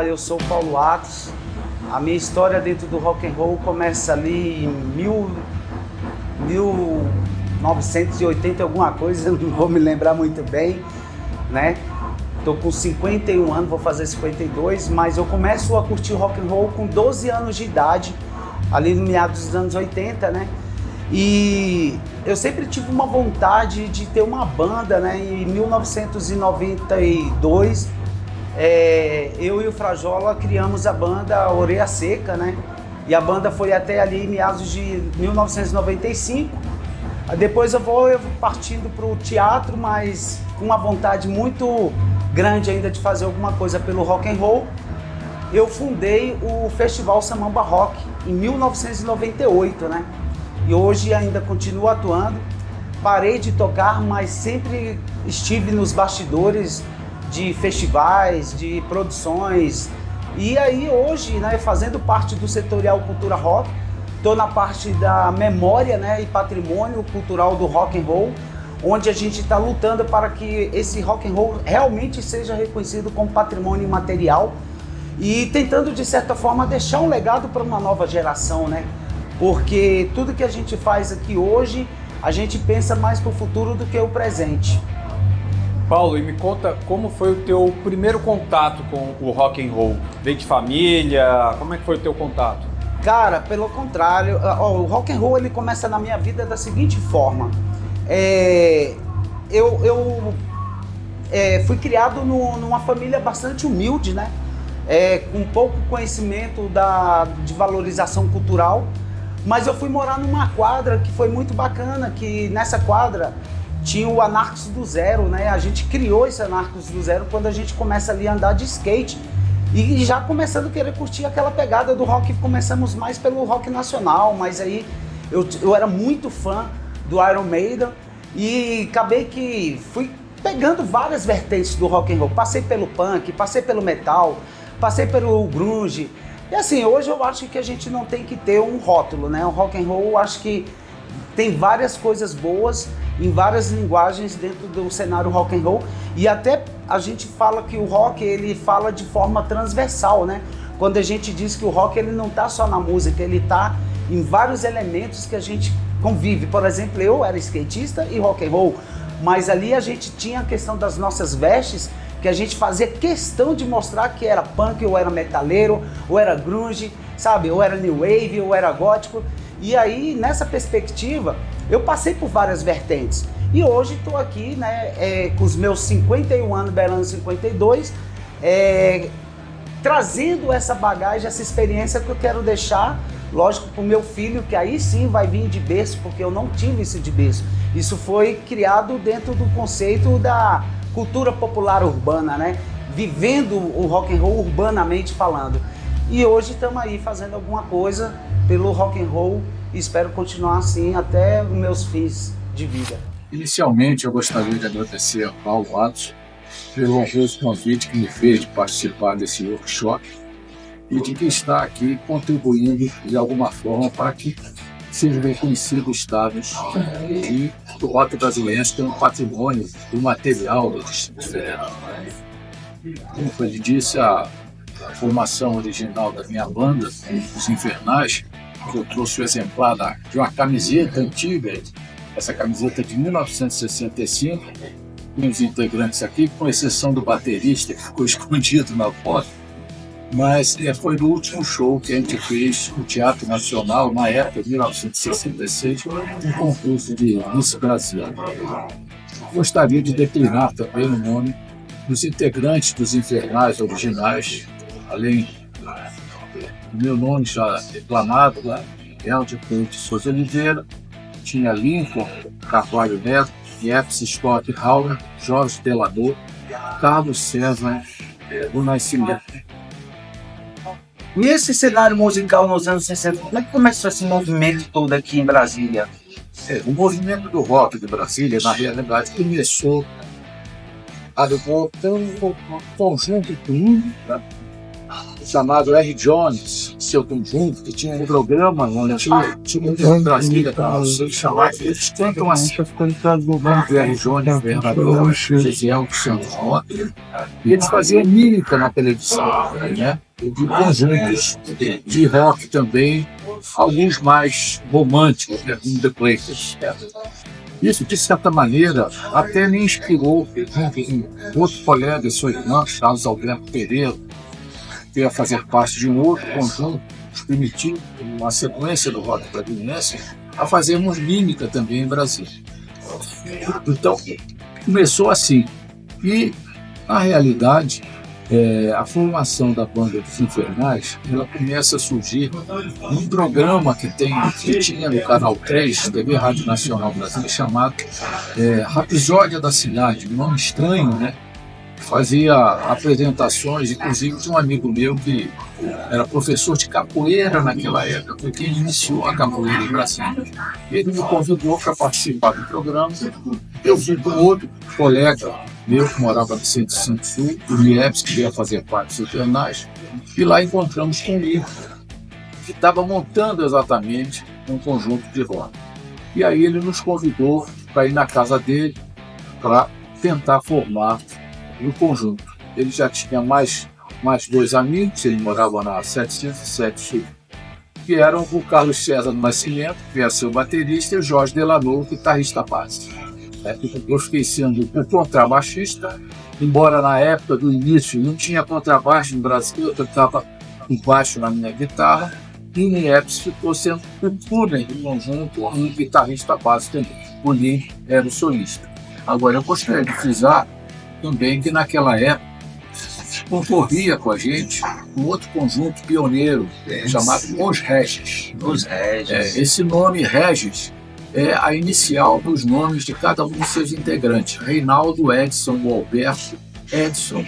eu sou o Paulo Atos. A minha história dentro do rock and roll começa ali em 1980 alguma coisa, não vou me lembrar muito bem, né? Tô com 51 anos, vou fazer 52, mas eu começo a curtir rock and roll com 12 anos de idade, ali no meados dos anos 80, né? E eu sempre tive uma vontade de ter uma banda, né? Em 1992, eu e o Frajola criamos a banda Orelha Seca, né? E a banda foi até ali meados de 1995. Depois eu vou partindo para o teatro, mas com uma vontade muito grande ainda de fazer alguma coisa pelo rock and roll. Eu fundei o Festival Samamba Rock em 1998, né? E hoje ainda continuo atuando. Parei de tocar, mas sempre estive nos bastidores de festivais, de produções. E aí hoje, né, fazendo parte do Setorial Cultura Rock, estou na parte da memória, né, e patrimônio cultural do rock and roll, onde a gente está lutando para que esse rock and roll realmente seja reconhecido como patrimônio imaterial e tentando, de certa forma, deixar um legado para uma nova geração, né? Porque tudo que a gente faz aqui hoje, a gente pensa mais para o futuro do que o presente. Paulo, e me conta como foi o teu primeiro contato com o rock and roll? Veio de família? Como é que foi o teu contato? Cara, pelo contrário, o rock and roll ele começa na minha vida da seguinte forma. Eu fui criado numa família bastante humilde, né? Com pouco conhecimento de valorização cultural, mas eu fui morar numa quadra que foi muito bacana, que nessa quadra tinha o Anarcos do Zero, né? A gente criou esse Anarcos do Zero quando a gente começa ali a andar de skate e já começando a querer curtir aquela pegada do rock. Começamos mais pelo rock nacional, mas aí eu era muito fã do Iron Maiden e acabei que fui pegando várias vertentes do rock and roll. Passei pelo punk, passei pelo metal, passei pelo grunge. E assim, hoje eu acho que a gente não tem que ter um rótulo, né? O rock and roll, eu acho que tem várias coisas boas em várias linguagens dentro do cenário rock and roll, e até a gente fala que o rock ele fala de forma transversal, né? Quando a gente diz que o rock ele não tá só na música, ele tá em vários elementos que a gente convive. Por exemplo, eu era skatista e rock and roll, mas ali a gente tinha a questão das nossas vestes, que a gente fazia questão de mostrar que era punk, ou era metaleiro, ou era grunge, sabe? Ou era new wave, ou era gótico. E aí, nessa perspectiva, eu passei por várias vertentes. E hoje estou aqui, né, com os meus 51 anos, beirando 52, trazendo essa bagagem, essa experiência que eu quero deixar, lógico, para o meu filho, que aí sim vai vir de berço, porque eu não tive isso de berço. Isso foi criado dentro do conceito da cultura popular urbana, né? Vivendo o rock and roll urbanamente falando. E hoje estamos aí fazendo alguma coisa pelo rock and roll e espero continuar assim até os meus fins de vida. Inicialmente, eu gostaria de agradecer a Paulo Atos pelo honroso convite que me fez de participar desse workshop e de que está aqui contribuindo de alguma forma para que seja reconhecido o status de o rock brasileiro tem um patrimônio do material do Distrito Federal. Como ele disse, a formação original da minha banda, Os Infernais, que eu trouxe o exemplar de uma camiseta antiga, essa camiseta de 1965, com os integrantes aqui, com exceção do baterista que ficou escondido na foto, mas foi no último show que a gente fez no Teatro Nacional, na época de 1966, um concurso de Miss Brasil. Gostaria de declinar também o nome dos integrantes dos Infernais originais, além do meu nome já declamado, Helder Couto de Souza Oliveira, tinha Lincoln Carvalho Neto, Jeps Scott Hauer, Jorge Delador, Carlos César do Nascimento. E esse cenário musical nos anos 60, como é que começou esse movimento todo aqui em Brasília? O movimento do rock de Brasília, na realidade, começou a devolver um conjunto de né? chamado R. Jones, seu conjunto, que tinha um programa onde tinha um Brasília, chamado Eles Cantam Assim. O R. Jones, governador, Gesiel Santos Mota, e eles faziam mímica na televisão, né? De conjuntos de rock também, alguns mais românticos, né? Como The Places. Isso, de certa maneira, até me inspirou um outro colega, seu irmão, Charles Alberto Pereira, que ia fazer parte de um outro conjunto, os Primitivos, uma sequência do rock brasileiro, a fazermos mímica também em Brasília. Então, começou assim. E, na realidade, a formação da banda dos Infernais, ela começa a surgir num programa que tinha no Canal 3, TV Rádio Nacional Brasileira, chamado Rapsódia da Cidade, um nome estranho, né? Fazia apresentações, inclusive de um amigo meu que era professor de capoeira naquela época, foi quem iniciou a capoeira em Brasília. Ele me convidou para participar do programa. Eu fui com outro colega meu que morava no Centro de Santo Sul, o Nieves, que ia fazer parte dos Infernais, e lá encontramos com o Nico, que estava montando exatamente um conjunto de rock. E aí ele nos convidou para ir na casa dele para tentar formar o conjunto. Ele já tinha mais dois amigos, ele morava na 707 Sul, que eram o Carlos César do Nascimento, que ia ser o baterista, e o Jorge Delano, o guitarrista base. Eu fiquei sendo o contrabaixista, embora na época do início não tinha contrabaixo no Brasil, eu tocava com baixo na minha guitarra, e o Nieves ficou sendo o crooner do conjunto e o guitarrista base também. O Lee era o solista. Agora, eu gostaria de frisar também que naquela época concorria com a gente um outro conjunto pioneiro chamado Os Regis. Os Regis. Esse nome Regis é a inicial dos nomes de cada um dos seus integrantes: Reinaldo, Edson, Alberto, Edson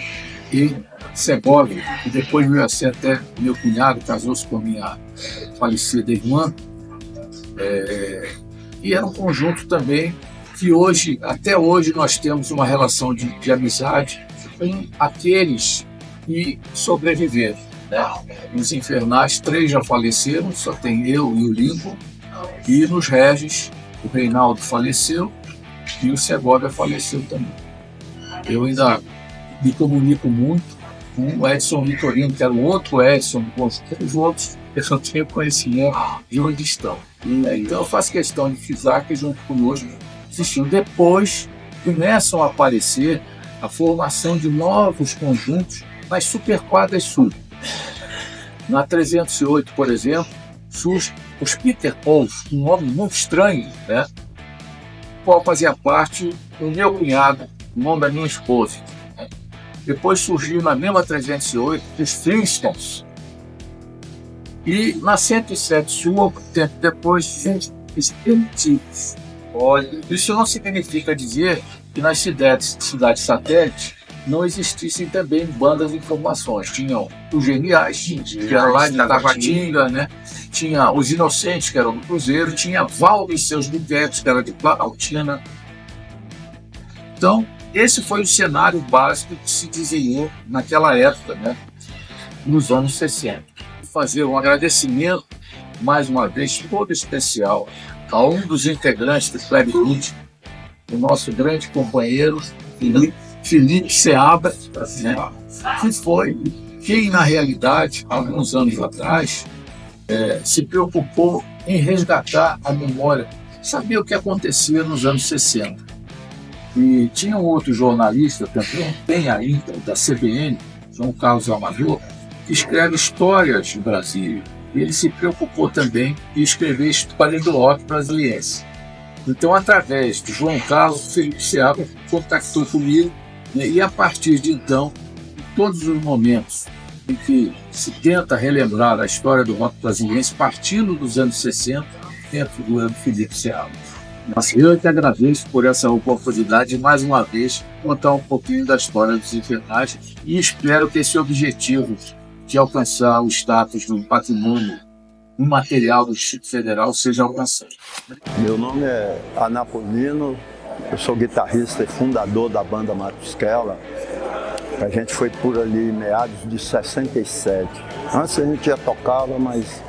e Segovia, que depois veio a ser até meu cunhado, casou-se com a minha falecida irmã. E era um conjunto também que hoje, até hoje, nós temos uma relação de amizade com aqueles que sobreviveram, né? Nos Infernais, 3 já faleceram, só tem eu e o Lincoln, e nos Regis, o Reinaldo faleceu e o Segovia faleceu também. Eu ainda me comunico muito com o Edson Vitorino, que era o outro Edson, os outros eu não tenho conhecimento de onde estão. Então eu faço questão de frisar que junto conosco existiam. Depois começam a aparecer a formação de novos conjuntos nas superquadras sul. Na 308, por exemplo, surge os Peter Pauls, um nome muito estranho, né? O qual fazia parte do meu cunhado, o nome da minha esposa. Né? Depois surgiu na mesma 308 os Flintstones. E na 107 Sul, pouco tempo depois, os Primitivos. Isso não significa dizer que nas cidades satélites não existissem também bandas de informações. Tinham os Geniais, que era lá de Taguatinga, né? Tinha os Inocentes, que eram do Cruzeiro, tinha Valdo e seus Biguetes, que era de Planaltina. Então, esse foi o cenário básico que se desenhou naquela época, né? Nos anos 60. Fazer um agradecimento, mais uma vez, todo especial a um dos integrantes do Clube Hood, o nosso grande companheiro, Felipe Seabra, né? Que foi quem, na realidade, alguns anos atrás, se preocupou em resgatar a memória, saber o que acontecia nos anos 60. E tinha um outro jornalista também, tem ainda, da CBN, João Carlos Amador, que escreve histórias do Brasil. Ele se preocupou também em escrever história do rock brasileiro. Então, através de João Carlos, Felipe Seabra contactou comigo, né, e a partir de então, em todos os momentos em que se tenta relembrar a história do rock brasileiro, partindo dos anos 60, dentro do ano Felipe Seabra. Eu que agradeço por essa oportunidade de, mais uma vez, contar um pouquinho da história dos Infernais e espero que esse objetivo de alcançar o status do patrimônio imaterial do Distrito Federal seja alcançado. Meu nome é Anapolino, eu sou guitarrista e fundador da banda Matusquela. A gente foi por ali meados de 67. Antes a gente já tocava, mas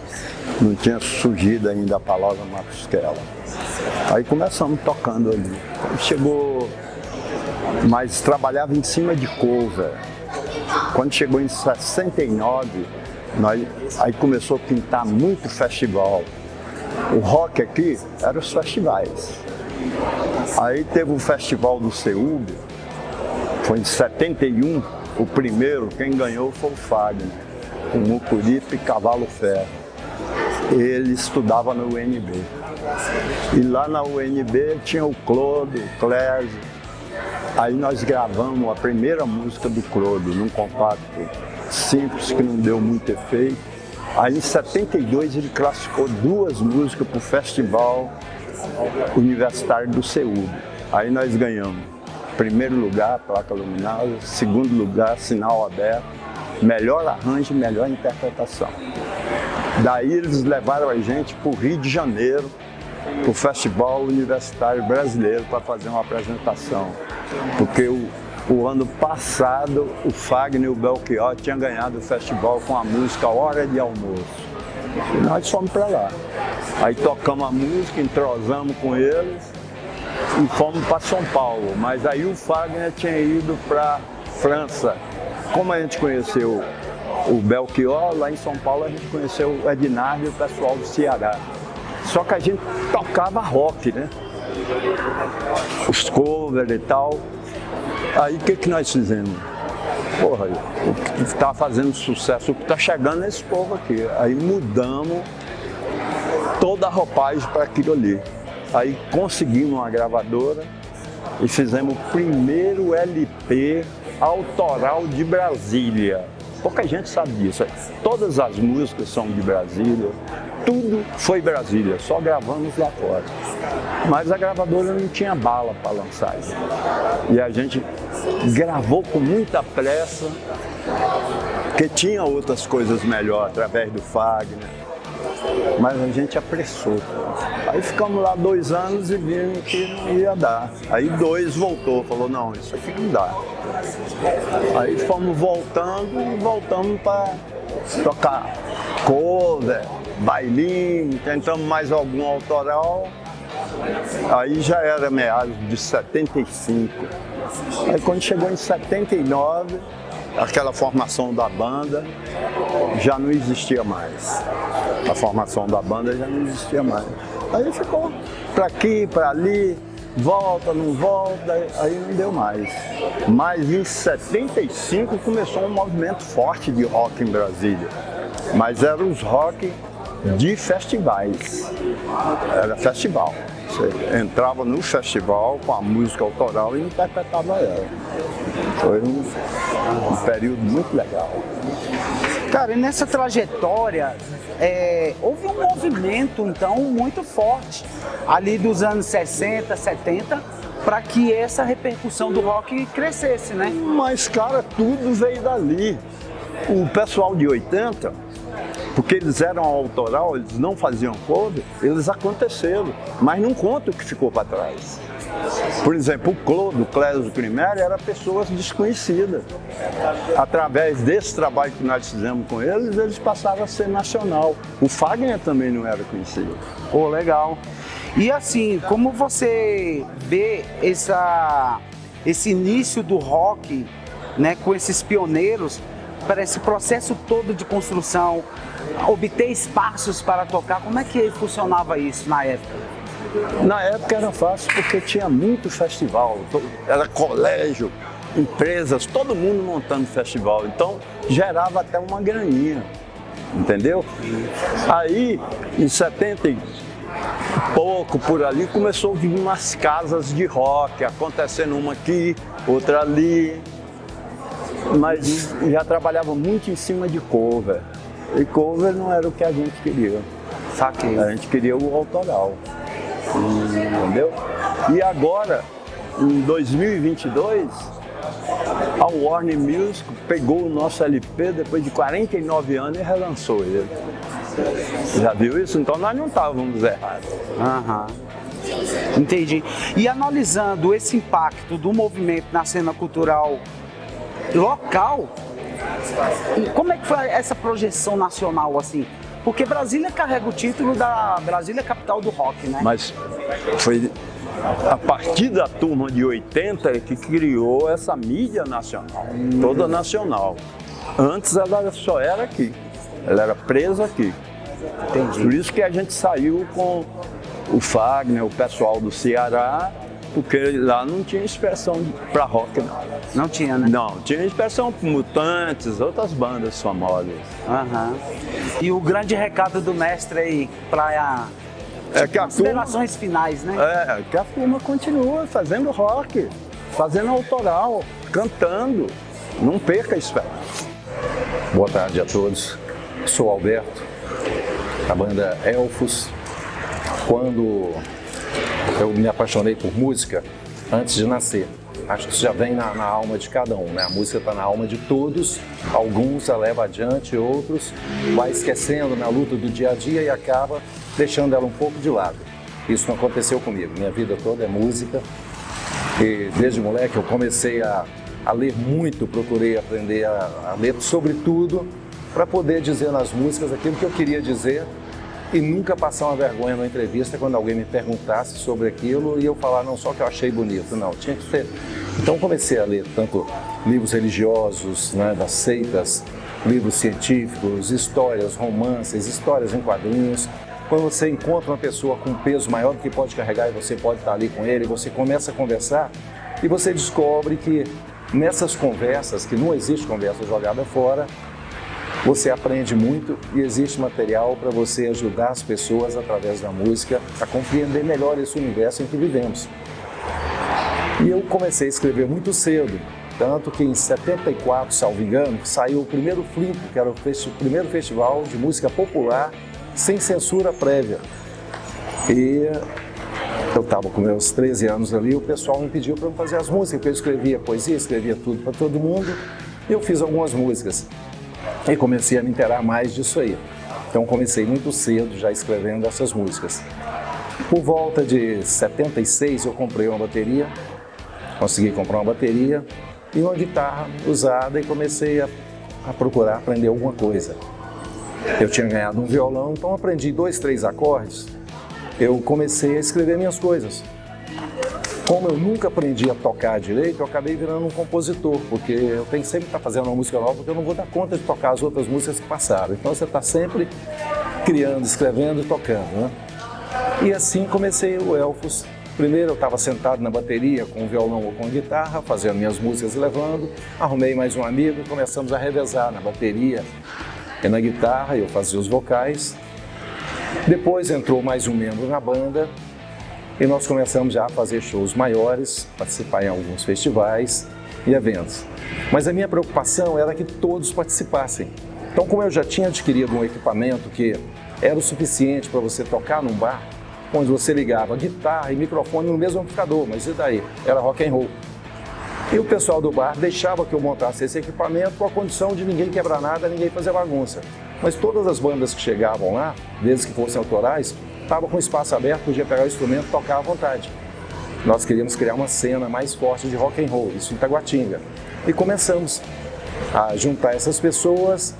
não tinha surgido ainda a palavra Marcosquela. Aí começamos tocando ali. Aí chegou, mas trabalhava em cima de cover. Quando chegou em 69, aí começou a pintar muito festival. O rock aqui eram os festivais. Aí teve o Festival do Seúl, foi em 71, o primeiro, quem ganhou foi o Fagner, com Mucuripe e Cavalo Ferro. Ele estudava na UNB. E lá na UNB tinha o Clodo, o Clésio. Aí nós gravamos a primeira música do Clodo, num compacto simples, que não deu muito efeito. Aí em 72 ele classificou 2 músicas para o Festival Universitário do Seúl. Aí nós ganhamos primeiro lugar, placa luminosa, segundo lugar, sinal aberto, melhor arranjo, melhor interpretação. Daí eles levaram a gente para o Rio de Janeiro, para o Festival Universitário Brasileiro, para fazer uma apresentação. Porque o ano passado o Fagner e o Belchior tinham ganhado o festival com a música Hora de Almoço. E nós fomos para lá. Aí tocamos a música, entrosamos com eles e fomos para São Paulo. Mas aí o Fagner tinha ido para França. Como a gente conheceu o Belchior, lá em São Paulo a gente conheceu o Ednardo e o pessoal do Ceará. Só que a gente tocava rock, né? Os covers e tal. Aí o que nós fizemos? Porra, o que está fazendo sucesso, o que está chegando é esse povo aqui. Aí mudamos toda a roupagem para aquilo ali. Aí conseguimos uma gravadora e fizemos o primeiro LP autoral de Brasília. Pouca gente sabe disso. Todas as músicas são de Brasília, tudo foi Brasília, só gravamos lá fora. Mas a gravadora não tinha bala para lançar isso. E a gente gravou com muita pressa, porque tinha outras coisas melhores através do Fagner. Mas a gente apressou. Aí ficamos lá 2 anos e vimos que não ia dar. Aí 2 voltou, falou, não, isso aqui não dá. Aí fomos voltando e voltamos para tocar cover, bailinho, tentamos mais algum autoral. Aí já era meados de 75. Aí quando chegou em 79, aquela formação da banda já não existia mais. A formação da banda já não existia mais. Aí ficou para aqui, para ali, volta, não volta, aí não deu mais. Mas em 75 começou um movimento forte de rock em Brasília. Mas eram os rock de festivais. Era festival. Você entrava no festival com a música autoral e interpretava ela. Foi um período muito legal. Cara, e nessa trajetória, houve um movimento, então, muito forte, ali dos anos 60, 70, para que essa repercussão do rock crescesse, né? Mas, cara, tudo veio dali. O pessoal de 80, porque eles eram autoral, eles não faziam cover, eles aconteceram, mas não conta o que ficou para trás. Por exemplo, o Clodo, o Clésio Primério, eram pessoas desconhecidas. Através desse trabalho que nós fizemos com eles, eles passaram a ser nacional. O Fagner também não era conhecido. Pô, legal. E assim, como você vê esse início do rock, né, com esses pioneiros, para esse processo todo de construção, obter espaços para tocar, como é que funcionava isso na época? Na época era fácil porque tinha muito festival, era colégio, empresas, todo mundo montando festival, então gerava até uma graninha, entendeu? Aí, em 70 e pouco, por ali, começou a vir umas casas de rock, acontecendo uma aqui, outra ali, mas já trabalhava muito em cima de cover, e cover não era o que a gente queria. Saquei. A gente queria o autoral. Entendeu? E agora, em 2022, a Warner Music pegou o nosso LP depois de 49 anos e relançou ele. Já viu isso? Então nós não estávamos errados. Aham. Entendi. E analisando esse impacto do movimento na cena cultural local. E como é que foi essa projeção nacional, assim? Porque Brasília carrega o título da Brasília capital do rock, né? Mas foi a partir da turma de 80 que criou essa mídia nacional, toda nacional. Antes ela só era aqui, ela era presa aqui. Entendi. Por isso que a gente saiu com o Fagner, o pessoal do Ceará, porque lá não tinha expressão para rock, não. Não tinha, né? Não, tinha expressão para Mutantes, outras bandas famosas. Aham. E o grande recado do mestre aí, para É que a turma, considerações finais, né? que a turma continua fazendo rock, fazendo autoral, cantando. Não perca a esperança. Boa tarde a todos. Sou Alberto, da banda Elfos. Quando eu me apaixonei por música, antes de nascer, acho que isso já vem na alma de cada um, né? A música está na alma de todos, alguns a leva adiante, outros vai esquecendo na luta do dia a dia e acaba deixando ela um pouco de lado. Isso não aconteceu comigo, minha vida toda é música e desde moleque eu comecei a ler muito, procurei aprender a ler sobre tudo para poder dizer nas músicas aquilo que eu queria dizer e nunca passar uma vergonha numa entrevista quando alguém me perguntasse sobre aquilo e eu falar não só que eu achei bonito, não, tinha que ser. Então comecei a ler tanto livros religiosos, né, das seitas, livros científicos, histórias, romances, histórias em quadrinhos. Quando você encontra uma pessoa com um peso maior do que pode carregar e você pode estar ali com ele, você começa a conversar e você descobre que nessas conversas, que não existe conversa jogada fora, você aprende muito e existe material para você ajudar as pessoas através da música a compreender melhor esse universo em que vivemos. E eu comecei a escrever muito cedo, tanto que em 74, salvo engano, saiu o primeiro Flip, que era o primeiro festival de música popular sem censura prévia. E eu estava com meus 13 anos ali, o pessoal me pediu para eu fazer as músicas, porque eu escrevia poesia, escrevia tudo para todo mundo, e eu fiz algumas músicas. E comecei a me inteirar mais disso aí. Então comecei muito cedo já escrevendo essas músicas. Por volta de 76 eu comprei uma bateria, consegui comprar uma bateria e uma guitarra usada e comecei a procurar aprender alguma coisa. Eu tinha ganhado um violão, então aprendi 2, 3 acordes, eu comecei a escrever minhas coisas. Como eu nunca aprendi a tocar direito, eu acabei virando um compositor, porque eu tenho sempre que estar fazendo uma música nova, porque eu não vou dar conta de tocar as outras músicas que passaram. Então você está sempre criando, escrevendo e tocando, né? E assim comecei o Elfos. Primeiro eu estava sentado na bateria com o violão ou com a guitarra, fazendo minhas músicas e levando. Arrumei mais um amigo e começamos a revezar na bateria e na guitarra, eu fazia os vocais. Depois entrou mais um membro na banda e nós começamos já a fazer shows maiores, participar em alguns festivais e eventos. Mas a minha preocupação era que todos participassem. Então, como eu já tinha adquirido um equipamento que era o suficiente para você tocar num bar, onde você ligava guitarra e microfone no mesmo amplificador, mas e daí? Era rock and roll. E o pessoal do bar deixava que eu montasse esse equipamento com a condição de ninguém quebrar nada, ninguém fazer bagunça. Mas todas as bandas que chegavam lá, desde que fossem autorais, estavam com espaço aberto, podia pegar o instrumento e tocar à vontade. Nós queríamos criar uma cena mais forte de rock and roll, isso em Taguatinga. E começamos a juntar essas pessoas,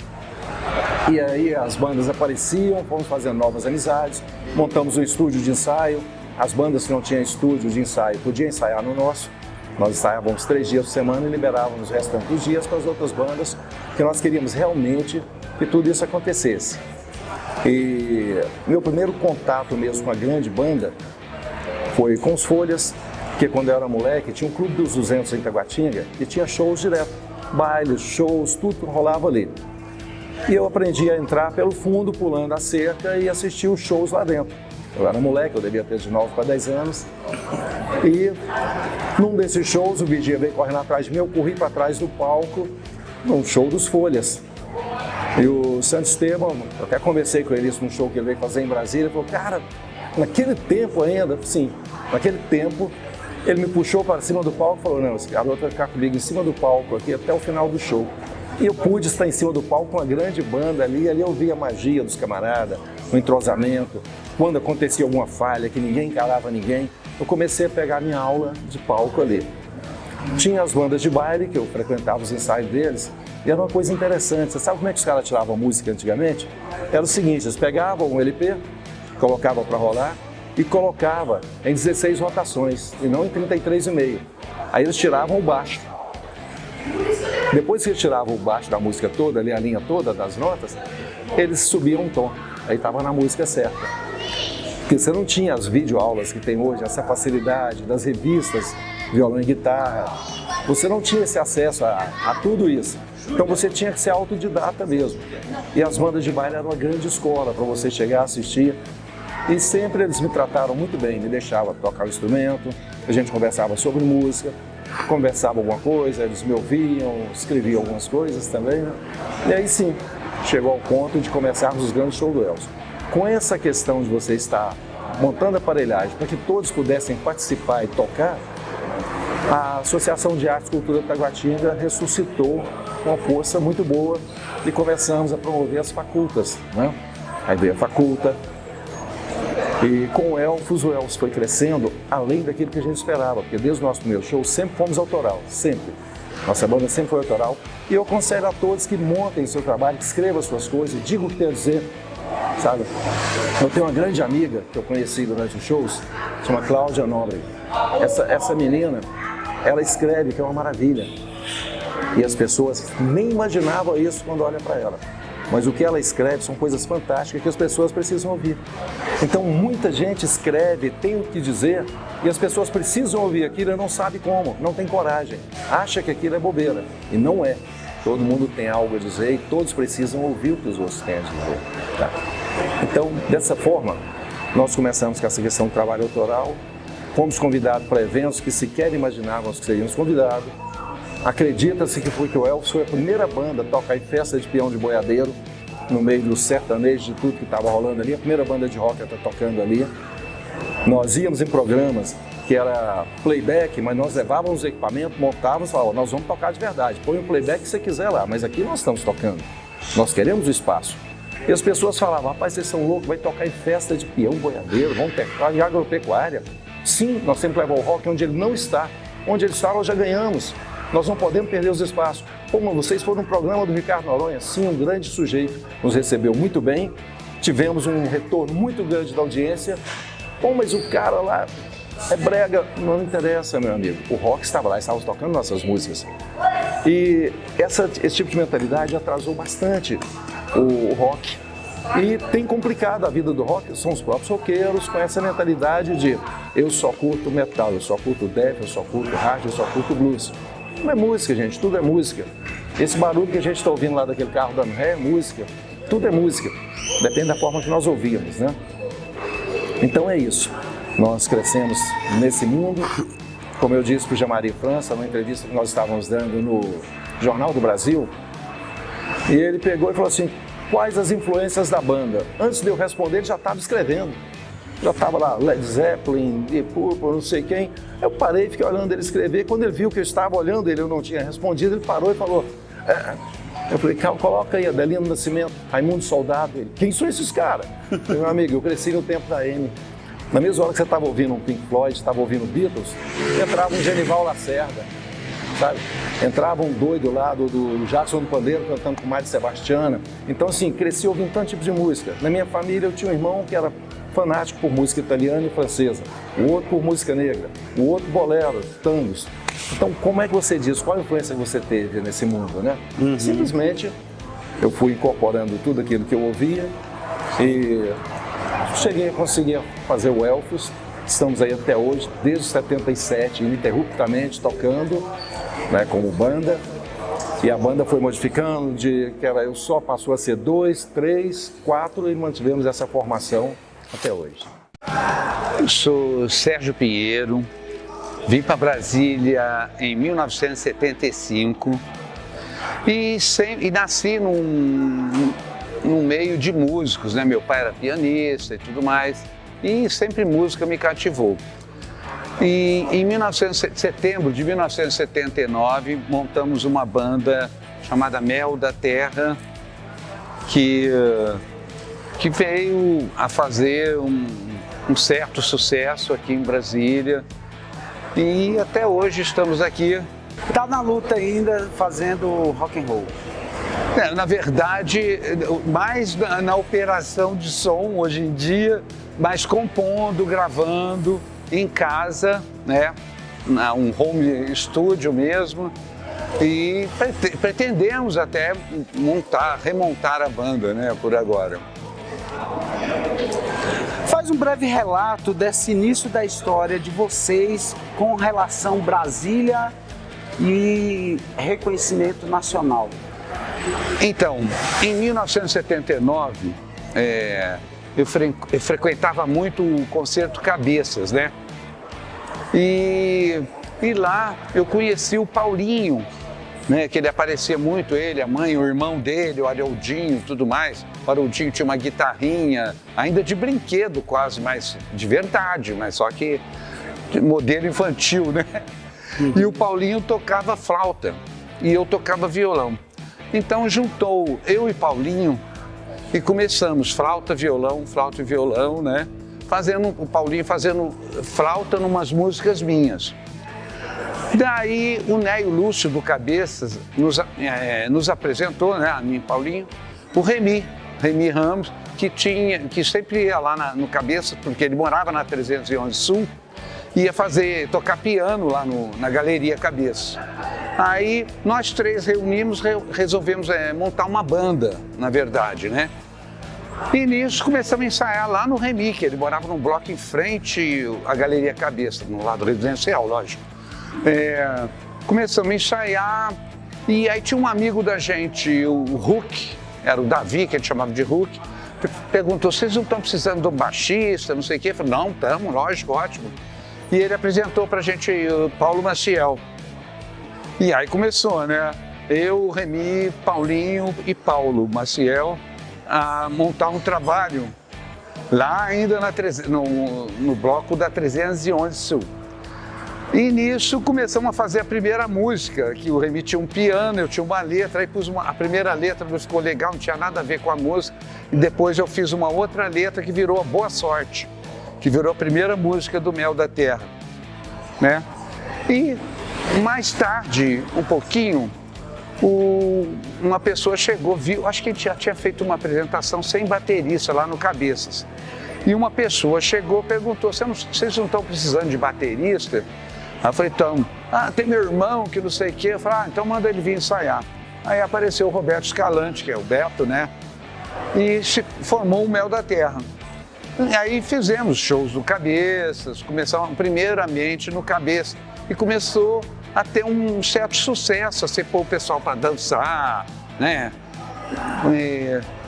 e aí as bandas apareciam, fomos fazendo novas amizades, montamos um estúdio de ensaio, as bandas que não tinham estúdio de ensaio podiam ensaiar no nosso. Nós ensaiávamos 3 dias por semana e liberávamos os restantes dos dias para as outras bandas, porque nós queríamos realmente que tudo isso acontecesse. E meu primeiro contato mesmo com a grande banda foi com os Folhas, porque quando eu era moleque tinha um Clube dos 200 em Taguatinga e tinha shows direto, bailes, shows, tudo rolava ali. E eu aprendi a entrar pelo fundo, pulando a cerca e assistir os shows lá dentro. Eu era moleque, eu devia ter de 9 para 10 anos. E num desses shows o Vigia veio correndo atrás de mim, eu corri para trás do palco num show dos Folhas. E o Santo Esteban, eu até conversei com ele isso num show que ele veio fazer em Brasília, ele falou, cara, naquele tempo ainda, sim, naquele tempo, ele me puxou para cima do palco e falou, não, esse garoto vai ficar comigo em cima do palco aqui até o final do show. E eu pude estar em cima do palco com uma grande banda ali eu via a magia dos camaradas, o entrosamento, quando acontecia alguma falha, que ninguém encarava ninguém, eu comecei a pegar minha aula de palco ali. Tinha as bandas de baile, que eu frequentava os ensaios deles, e era uma coisa interessante. Você sabe como é que os caras tiravam música antigamente? Era o seguinte, eles pegavam um LP, colocavam para rolar e colocavam em 16 rotações, e não em 33,5. Aí eles tiravam o baixo. Depois que eles tiravam o baixo da música toda, ali a linha toda das notas, eles subiam um tom. Aí estava na música certa. Porque você não tinha as videoaulas que tem hoje, essa facilidade das revistas, violão e guitarra. Você não tinha esse acesso a tudo isso. Então você tinha que ser autodidata mesmo. E as bandas de baile eram uma grande escola para você chegar a assistir. E sempre eles me trataram muito bem, me deixavam tocar o instrumento, a gente conversava sobre música, conversava alguma coisa, eles me ouviam, escreviam algumas coisas também, né? E aí sim, chegou ao ponto de começarmos os grandes shows do Elvis. Com essa questão de você estar montando a aparelhagem para que todos pudessem participar e tocar, a Associação de Arte e Cultura de Taguatinga ressuscitou com uma força muito boa e começamos a promover as facultas, né? Aí veio a faculta, e com o Elfos foi crescendo além daquilo que a gente esperava, porque desde o nosso primeiro show sempre fomos autoral, sempre. Nossa banda sempre foi autoral. E eu aconselho a todos que montem seu trabalho, que escrevam suas coisas, digam o que tem a dizer, sabe? Eu tenho uma grande amiga que eu conheci durante os shows, chama Cláudia Nobre. Essa menina, ela escreve, que é uma maravilha. E as pessoas nem imaginavam isso quando olham para ela. Mas o que ela escreve são coisas fantásticas que as pessoas precisam ouvir. Então muita gente escreve, tem o que dizer, e as pessoas precisam ouvir aquilo e não sabe como, não tem coragem. Acha que aquilo é bobeira, e não é. Todo mundo tem algo a dizer e todos precisam ouvir o que os outros têm a dizer. Tá? Então, dessa forma, nós começamos com essa questão do trabalho autoral, fomos convidados para eventos que sequer imaginávamos que seríamos convidados. Acredita-se que o Elvis foi a primeira banda a tocar em festa de peão de boiadeiro, no meio do sertanejo, de tudo que estava rolando ali, a primeira banda de rock a estar tocando ali. Nós íamos em programas que era playback, mas nós levávamos equipamento, montávamos e falávamos, nós vamos tocar de verdade, põe o playback que você quiser lá, mas aqui nós estamos tocando, nós queremos o espaço. E as pessoas falavam, rapaz, vocês são loucos, vai tocar em festa de peão boiadeiro, vamos tocar em agropecuária. Sim, nós temos que levar o rock onde ele não está, onde ele está nós já ganhamos. Nós não podemos perder os espaços. Como vocês foram no programa do Ricardo Noronha, sim, um grande sujeito, nos recebeu muito bem, tivemos um retorno muito grande da audiência. Pô, mas o cara lá é brega, não interessa, meu amigo. O rock estava lá, estávamos tocando nossas músicas. E esse tipo de mentalidade atrasou bastante o rock. E tem complicado a vida do rock, são os próprios roqueiros com essa mentalidade de eu só curto metal, eu só curto death, eu só curto hard, eu só curto blues. Não é música, gente, tudo é música. Esse barulho que a gente está ouvindo lá daquele carro dando ré é música. Tudo é música. Depende da forma que nós ouvimos, né? Então é isso. Nós crescemos nesse mundo. Como eu disse para o Jean-Marie França, numa entrevista que nós estávamos dando no Jornal do Brasil, e ele pegou e falou assim, quais as influências da banda? Antes de eu responder, ele já estava escrevendo. Já estava lá, Led Zeppelin, Deep Purple, não sei quem. Eu parei, fiquei olhando ele escrever. Quando ele viu que eu estava olhando ele, eu não tinha respondido, ele parou e falou... Eu falei, coloca aí, Adelino Nascimento, Raimundo Soldado. Ele, quem são esses caras? Eu falei, meu amigo, eu cresci no tempo da M. Na mesma hora que você estava ouvindo um Pink Floyd, estava ouvindo Beatles, entrava um Genival Lacerda, sabe? Entrava um doido lá do Jackson do Pandeiro cantando com Mário Sebastiana. Então, assim, cresci ouvindo tanto tipo de música. Na minha família, eu tinha um irmão que era fanático por música italiana e francesa, o outro por música negra, o outro bolero, tangos. Então, como é que você diz? Qual a influência que você teve nesse mundo, né? Uhum. Simplesmente, eu fui incorporando tudo aquilo que eu ouvia e cheguei a conseguir fazer o Elfos. Estamos aí até hoje, desde 77, ininterruptamente tocando, né, como banda. E a banda foi modificando, que era eu só, passou a ser 2, 3, 4 e mantivemos essa formação até hoje. Eu sou Sérgio Pinheiro, vim para Brasília em 1975 e nasci num meio de músicos, né? Meu pai era pianista e tudo mais, e sempre música me cativou. E em setembro de 1979 montamos uma banda chamada Mel da Terra, que veio a fazer um certo sucesso aqui em Brasília. E até hoje estamos aqui. Tá na luta ainda fazendo rock and roll. Na verdade, mais na operação de som hoje em dia, mas compondo, gravando em casa, né? Um home studio mesmo. E pretendemos até remontar a banda, né? Por agora. Faz um breve relato desse início da história de vocês com relação Brasília e reconhecimento nacional. Então, em 1979, eu frequentava muito o Concerto Cabeças, né? E lá eu conheci o Paulinho, né? Que ele aparecia muito, ele, a mãe, o irmão dele, o Haroldinho e tudo mais. O Haroldinho tinha uma guitarrinha, ainda de brinquedo quase, mas de verdade, mas só que de modelo infantil, né? E o Paulinho tocava flauta e eu tocava violão. Então juntou eu e Paulinho e começamos flauta e violão, né? O Paulinho fazendo flauta numas músicas minhas. Daí o Nélio Lúcio do Cabeças nos apresentou, né, a mim e Paulinho, o Remy Ramos, que sempre ia lá no Cabeças, porque ele morava na 311 Sul, ia tocar piano lá na Galeria Cabeças. Aí nós três resolvemos montar uma banda, na verdade, né? E nisso começamos a ensaiar lá no Remy, que ele morava num bloco em frente à Galeria Cabeça, no lado residencial, lógico. Começamos a ensaiar e aí tinha um amigo da gente, o Hulk, era o Davi, que a gente chamava de Hulk, perguntou, vocês não estão precisando de um baixista, não sei o quê? Eu falei, não, estamos, lógico, ótimo. E ele apresentou pra gente o Paulo Maciel. E aí começou, né? Eu, Remy, Paulinho e Paulo Maciel a montar um trabalho lá ainda no bloco da 311 Sul. E nisso começamos a fazer a primeira música, que o Remy tinha um piano, eu tinha uma letra, aí pus a primeira letra, não ficou legal, não tinha nada a ver com a música, e depois eu fiz uma outra letra que virou a Boa Sorte, que virou a primeira música do Mel da Terra, né? E mais tarde, um pouquinho, uma pessoa chegou, viu, acho que a gente já tinha feito uma apresentação sem baterista lá no Cabeças, e uma pessoa chegou e perguntou, vocês não estão precisando de baterista? Aí eu falei, então, tem meu irmão que não sei o quê. Eu falei, então manda ele vir ensaiar. Aí apareceu o Roberto Escalante, que é o Beto, né? E se formou o Mel da Terra. E aí fizemos shows do Cabeças, começamos primeiramente no Cabeça. E começou a ter um certo sucesso, a ser pôr o pessoal para dançar, né?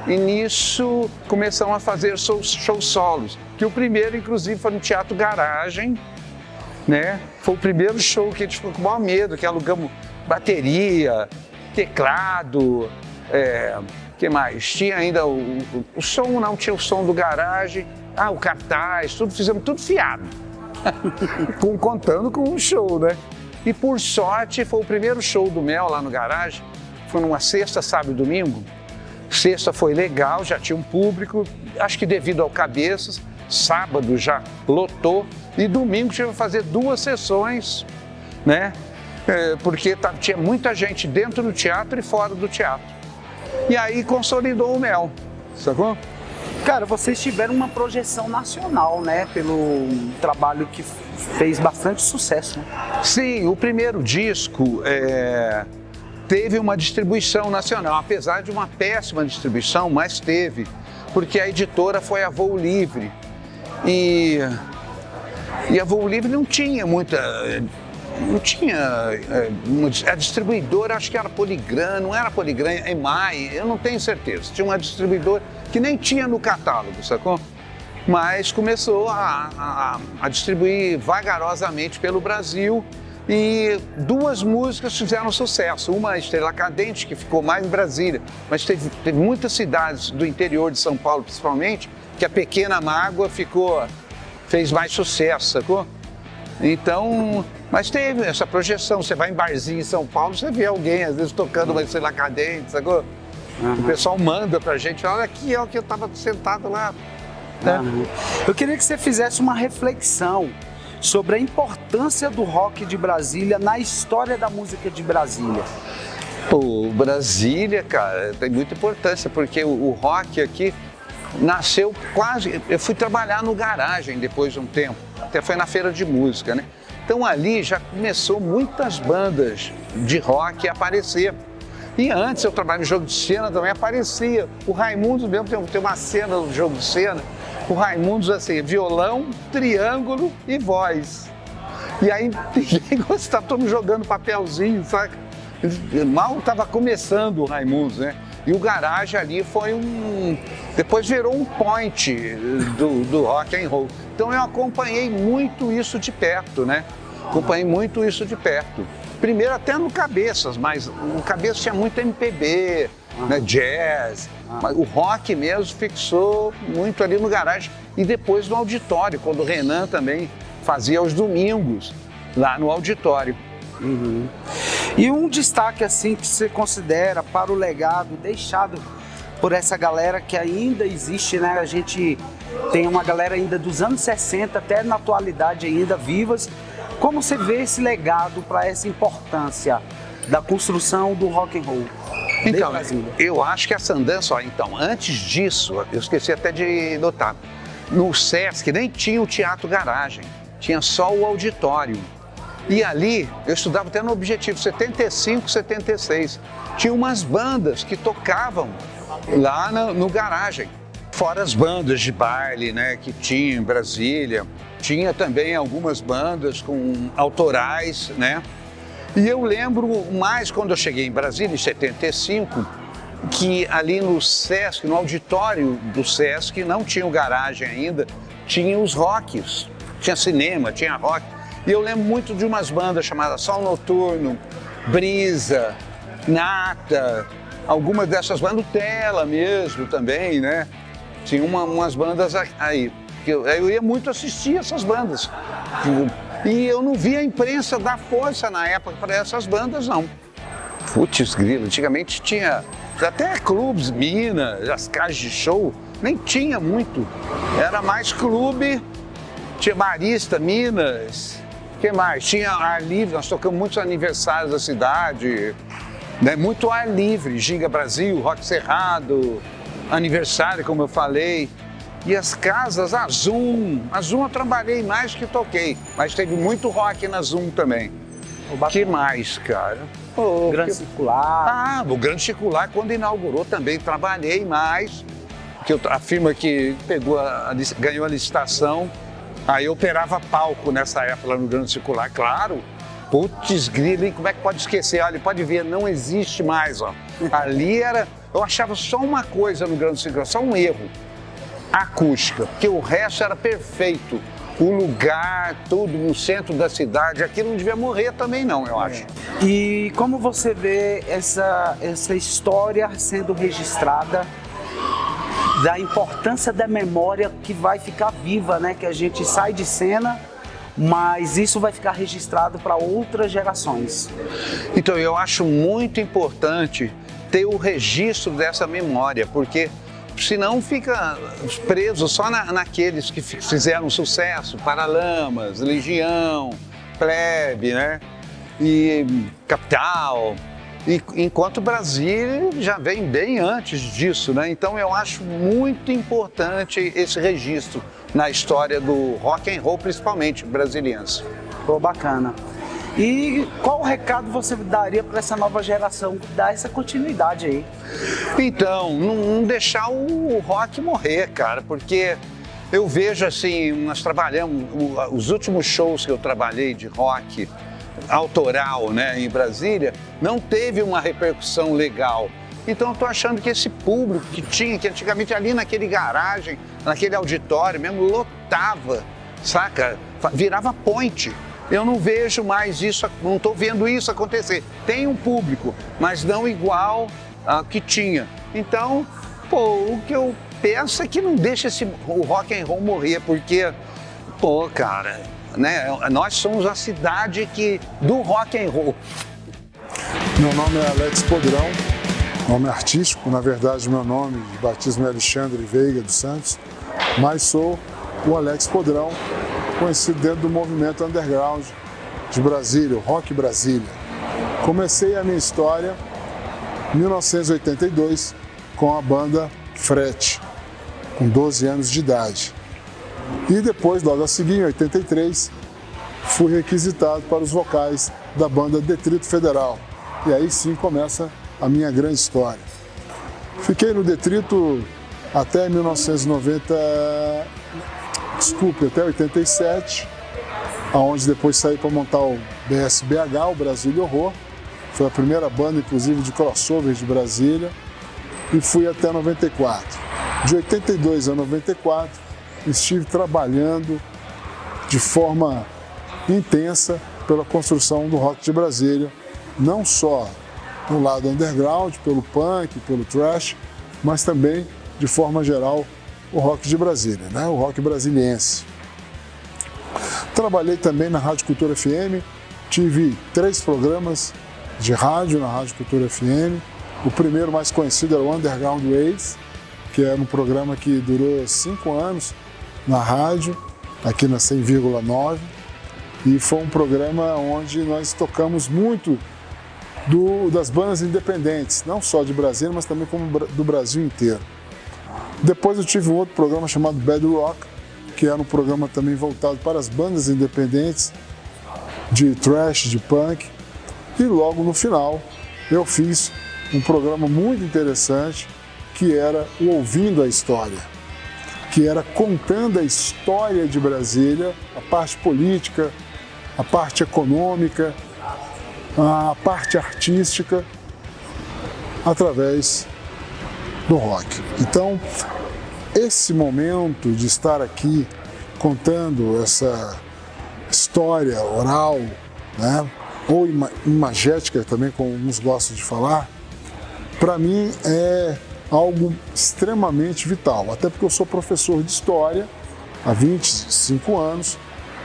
E nisso começamos a fazer shows solos. Que o primeiro, inclusive, foi no Teatro Garagem, né? Foi o primeiro show que a gente ficou com o maior medo, que alugamos bateria, teclado, que mais? Tinha ainda o som, não tinha o som do garagem, o cartaz, fizemos tudo fiado, contando com um show, né? E por sorte foi o primeiro show do Mel lá no garagem, foi numa sexta, sábado e domingo. Sexta foi legal, já tinha um público, acho que devido ao Cabeças, sábado já lotou, e domingo tive que fazer 2 sessões, né? Porque tinha muita gente dentro do teatro e fora do teatro. E aí consolidou o Mel, sacou? Cara, vocês tiveram uma projeção nacional, né? Pelo trabalho que fez bastante sucesso, né? Sim, o primeiro disco teve uma distribuição nacional, apesar de uma péssima distribuição, mas teve, porque a editora foi a Voo Livre. E a Voo Livre não tinha muita... Não tinha... A distribuidora, acho que era Poligram, não era Poligram, EMAI, eu não tenho certeza. Tinha uma distribuidora que nem tinha no catálogo, sacou? Mas começou a distribuir vagarosamente pelo Brasil e 2 músicas fizeram sucesso. Uma, Estrela Cadente, que ficou mais em Brasília, mas teve muitas cidades do interior de São Paulo, principalmente, que a Pequena Mágoa fez mais sucesso, sacou? Então, mas teve essa projeção. Você vai em barzinho em São Paulo, você vê alguém, às vezes, tocando uma Estrela Cadente, sacou? O pessoal manda pra gente, olha aqui, é o que eu tava sentado lá. Né? Eu queria que você fizesse uma reflexão sobre a importância do rock de Brasília na história da música de Brasília. Pô, Brasília, cara, tem muita importância, porque o rock aqui nasceu quase... Eu fui trabalhar no Garagem depois de um tempo, até foi na feira de música, né? Então ali já começou muitas bandas de rock a aparecer. E antes eu trabalhava no jogo de cena, também aparecia. O Raimundos mesmo tem uma cena do jogo de cena. O Raimundos assim, violão, triângulo e voz. E aí ninguém gostava, todo mundo jogando papelzinho, saca? Mal estava começando o Raimundos, né? E o Garagem ali foi depois virou um point do rock and roll. Então eu acompanhei muito isso de perto, né? Acompanhei muito isso de perto. Primeiro até no Cabeças, mas no Cabeças tinha muito MPB, né, jazz, mas o rock mesmo fixou muito ali no Garagem e depois no auditório, quando o Renan também fazia aos domingos lá no auditório. Uhum. E um destaque assim que você considera para o legado deixado por essa galera que ainda existe, né? A gente tem uma galera ainda dos anos 60 até na atualidade ainda vivas. Como você vê esse legado para essa importância da construção do rock and roll? Então, eu acho que essa andança, então, antes disso, eu esqueci até de notar, no Sesc nem tinha o Teatro Garagem, tinha só o auditório. E ali, eu estudava até no Objetivo, 75, 76, tinha umas bandas que tocavam lá no Garagem. Fora as bandas de baile, né, que tinha em Brasília, tinha também algumas bandas com autorais, né? E eu lembro mais quando eu cheguei em Brasília, em 75, que ali no Sesc, no auditório do Sesc, não tinha o Garagem ainda, tinha os rocks, tinha cinema, tinha rock. E eu lembro muito de umas bandas chamadas Sol Noturno, Brisa, Nata, algumas dessas bandas, Nutella mesmo também, né? Tinha umas bandas aí. Eu ia muito assistir essas bandas. E eu não via a imprensa dar força na época para essas bandas, não. Putz, grilo, antigamente tinha até clubes, Minas, as casas de show, nem tinha muito. Era mais clube, tinha Marista, Minas, o que mais? Tinha ar livre, nós tocamos muitos aniversários da cidade, né? Muito ar livre, Giga Brasil, Rock Cerrado, aniversário, como eu falei. E as casas, a Zoom eu trabalhei mais que toquei, mas teve muito rock na Zoom também. O que mais, cara? O Grande Circular. O Grande Circular, quando inaugurou também, trabalhei mais, porque a firma que ganhou a licitação, aí eu operava palco nessa época lá no Grande Circular, claro. Putz, grilo, como é que pode esquecer? Olha, pode ver, não existe mais, ó. Ali eu achava só uma coisa no Grande Circular, só um erro. A acústica, porque o resto era perfeito. O lugar, tudo no centro da cidade, aquilo não devia morrer também não, eu acho. E como você vê essa história sendo registrada, da importância da memória que vai ficar viva, né? Que a gente sai de cena, mas isso vai ficar registrado para outras gerações. Então eu acho muito importante ter o registro dessa memória, porque senão fica preso só naqueles que fizeram sucesso, Paralamas, Legião, Plebe, né? E Capital. E enquanto o Brasil já vem bem antes disso, né? Então eu acho muito importante esse registro na história do rock and roll, principalmente brasiliense. Pô, bacana. E qual recado você daria para essa nova geração que dá essa continuidade aí? Então, não deixar o rock morrer, cara, porque eu vejo assim, nós trabalhamos, os últimos shows que eu trabalhei de rock autoral, né, em Brasília, não teve uma repercussão legal. Então eu tô achando que esse público que antigamente ali naquele garagem, naquele auditório mesmo, lotava, saca? Virava point. Eu não vejo mais isso, não estou vendo isso acontecer. Tem um público, mas não igual ao que tinha. Então, o que eu penso é que não deixa o rock and roll morrer, porque, cara, né, nós somos a cidade do rock and roll. Meu nome é Alex Podrão, nome artístico, na verdade meu nome de batismo é Alexandre Veiga dos Santos, mas sou o Alex Podrão, conhecido dentro do movimento underground de Brasília, o Rock Brasília. Comecei a minha história em 1982 com a banda Frete, com 12 anos de idade. E depois, logo a seguir, em 83, fui requisitado para os vocais da banda Detrito Federal. E aí sim começa a minha grande história. Fiquei no Detrito até 87, aonde depois saí para montar o BSBH, o Brasília Horror. Foi a primeira banda, inclusive, de crossover de Brasília. E fui até 94. De 82 a 94, estive trabalhando de forma intensa pela construção do rock de Brasília, não só no lado underground, pelo punk, pelo thrash, mas também, de forma geral, o rock de Brasília, né? O rock brasiliense. Trabalhei também na Rádio Cultura FM, tive 3 programas de rádio na Rádio Cultura FM. O primeiro mais conhecido era o Underground Waves, que era um programa que durou 5 anos na rádio, aqui na 100,9, e foi um programa onde nós tocamos muito das bandas independentes, não só de Brasília, mas também como do Brasil inteiro. Depois eu tive um outro programa chamado Bad Rock, que era um programa também voltado para as bandas independentes, de thrash, de punk, e logo no final eu fiz um programa muito interessante, que era o Ouvindo a História, que era contando a história de Brasília, a parte política, a parte econômica, a parte artística, através do rock. Então, esse momento de estar aqui contando essa história oral, né, ou imagética também, como uns gostam de falar, para mim é algo extremamente vital, até porque eu sou professor de história há 25 anos,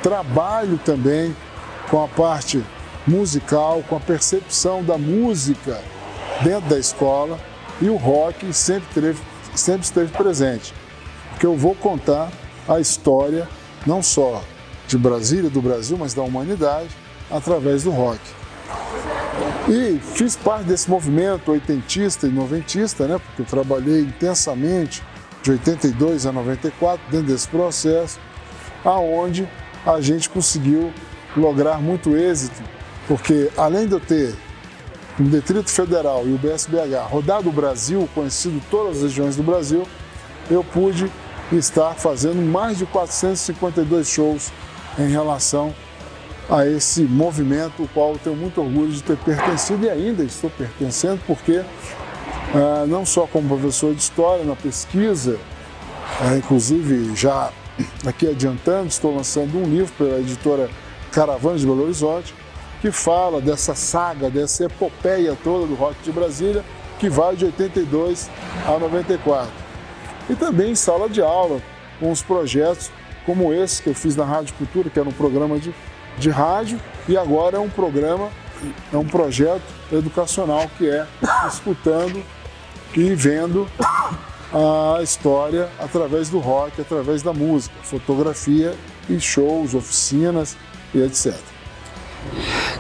trabalho também com a parte musical, com a percepção da música dentro da escola, e o rock sempre esteve presente, porque eu vou contar a história não só de Brasília, do Brasil, mas da humanidade, através do rock. E fiz parte desse movimento oitentista e noventista, né, porque eu trabalhei intensamente de 82 a 94 dentro desse processo, aonde a gente conseguiu lograr muito êxito, porque além de eu ter o Detrito Federal e o BSBH rodado o Brasil, conhecido todas as regiões do Brasil, eu pude estar fazendo mais de 452 shows em relação a esse movimento, o qual eu tenho muito orgulho de ter pertencido e ainda estou pertencendo, porque não só como professor de história, na pesquisa, inclusive já aqui adiantando, estou lançando um livro pela editora Caravana de Belo Horizonte, que fala dessa saga, dessa epopeia toda do rock de Brasília, que vai de 82 a 94. E também em sala de aula, com os projetos como esse que eu fiz na Rádio Cultura, que era um programa de rádio, e agora é um projeto educacional, que é escutando e vendo a história através do rock, através da música, fotografia e shows, oficinas e etc.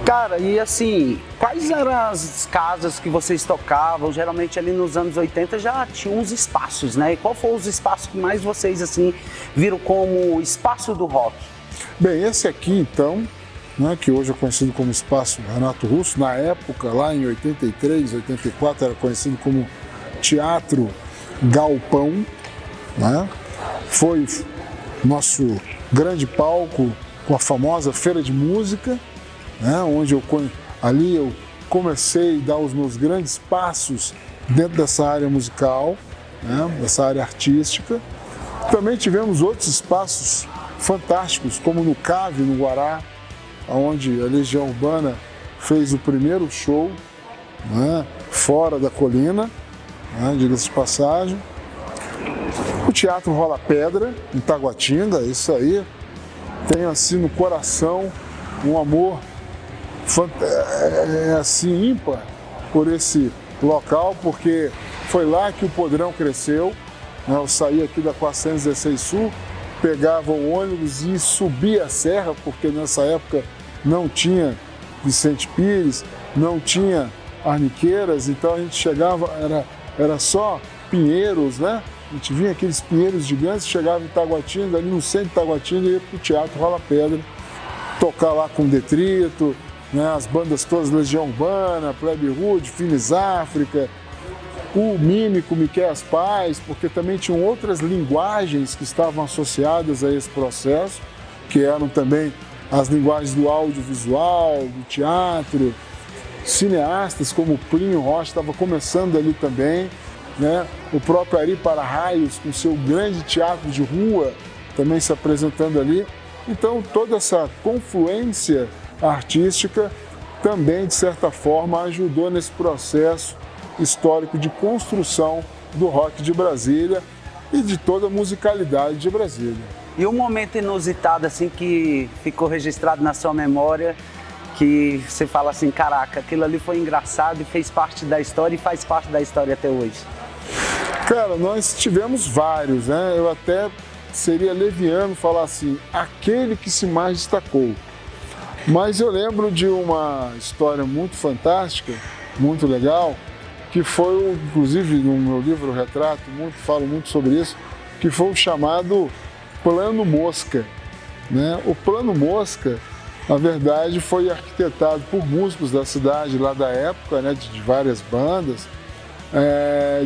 Cara, e assim, quais eram as casas que vocês tocavam? Geralmente ali nos anos 80 já tinha uns espaços, né? E qual foi os espaços que mais vocês, assim, viram como espaço do rock? Bem, esse aqui então, né, que hoje é conhecido como Espaço Renato Russo, na época, lá em 83, 84, era conhecido como Teatro Galpão, né? Foi nosso grande palco com a famosa Feira de Música, né, onde eu comecei a dar os meus grandes passos dentro dessa área musical, né, dessa área artística. Também tivemos outros espaços fantásticos, como no Cave, no Guará, onde a Legião Urbana fez o primeiro show, né, fora da colina, né, diga-se de passagem. O Teatro Rola Pedra, em Taguatinga, isso aí, tenho assim no coração um amor assim ímpar por esse local, porque foi lá que o Podrão cresceu, né? Eu saí aqui da 416 Sul pegava o ônibus e subia a serra, porque nessa época não tinha Vicente Pires, não tinha Arniqueiras, então a gente chegava, era só pinheiros, né? A gente vinha aqueles pinheiros gigantes, chegava em Taguatinga, ali no centro de Taguatinga, e ia para o Teatro Rola Pedra, tocar lá com Detrito, né? As bandas todas, Legião Urbana, Plebe Rude, Finis África, o mímico Miquéias Paz, porque também tinham outras linguagens que estavam associadas a esse processo, que eram também as linguagens do audiovisual, do teatro, cineastas como Plínio Rocha estava começando ali também, né? O próprio Ari Para-Raios, com seu grande teatro de rua, também se apresentando ali. Então, toda essa confluência artística também, de certa forma, ajudou nesse processo histórico de construção do rock de Brasília e de toda a musicalidade de Brasília. E um momento inusitado, assim, que ficou registrado na sua memória, que você fala assim, caraca, aquilo ali foi engraçado e fez parte da história e faz parte da história até hoje? Cara, nós tivemos vários, né? Eu até seria leviano falar assim, aquele que se mais destacou. Mas eu lembro de uma história muito fantástica, muito legal, que foi, inclusive no meu livro Retrato, falo muito sobre isso, que foi o chamado Plano Mosca, né? O Plano Mosca, na verdade, foi arquitetado por músicos da cidade lá da época, né, de várias bandas,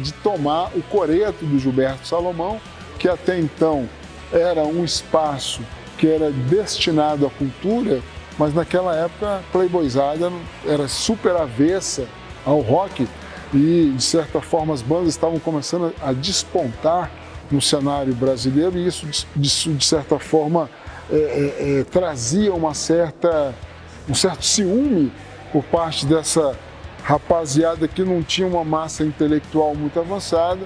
de tomar o coreto do Gilberto Salomão, que até então era um espaço que era destinado à cultura, mas naquela época a playboyzada era super avessa ao rock e, de certa forma, as bandas estavam começando a despontar no cenário brasileiro e isso, de certa forma, trazia um certo ciúme por parte dessa rapaziada que não tinha uma massa intelectual muito avançada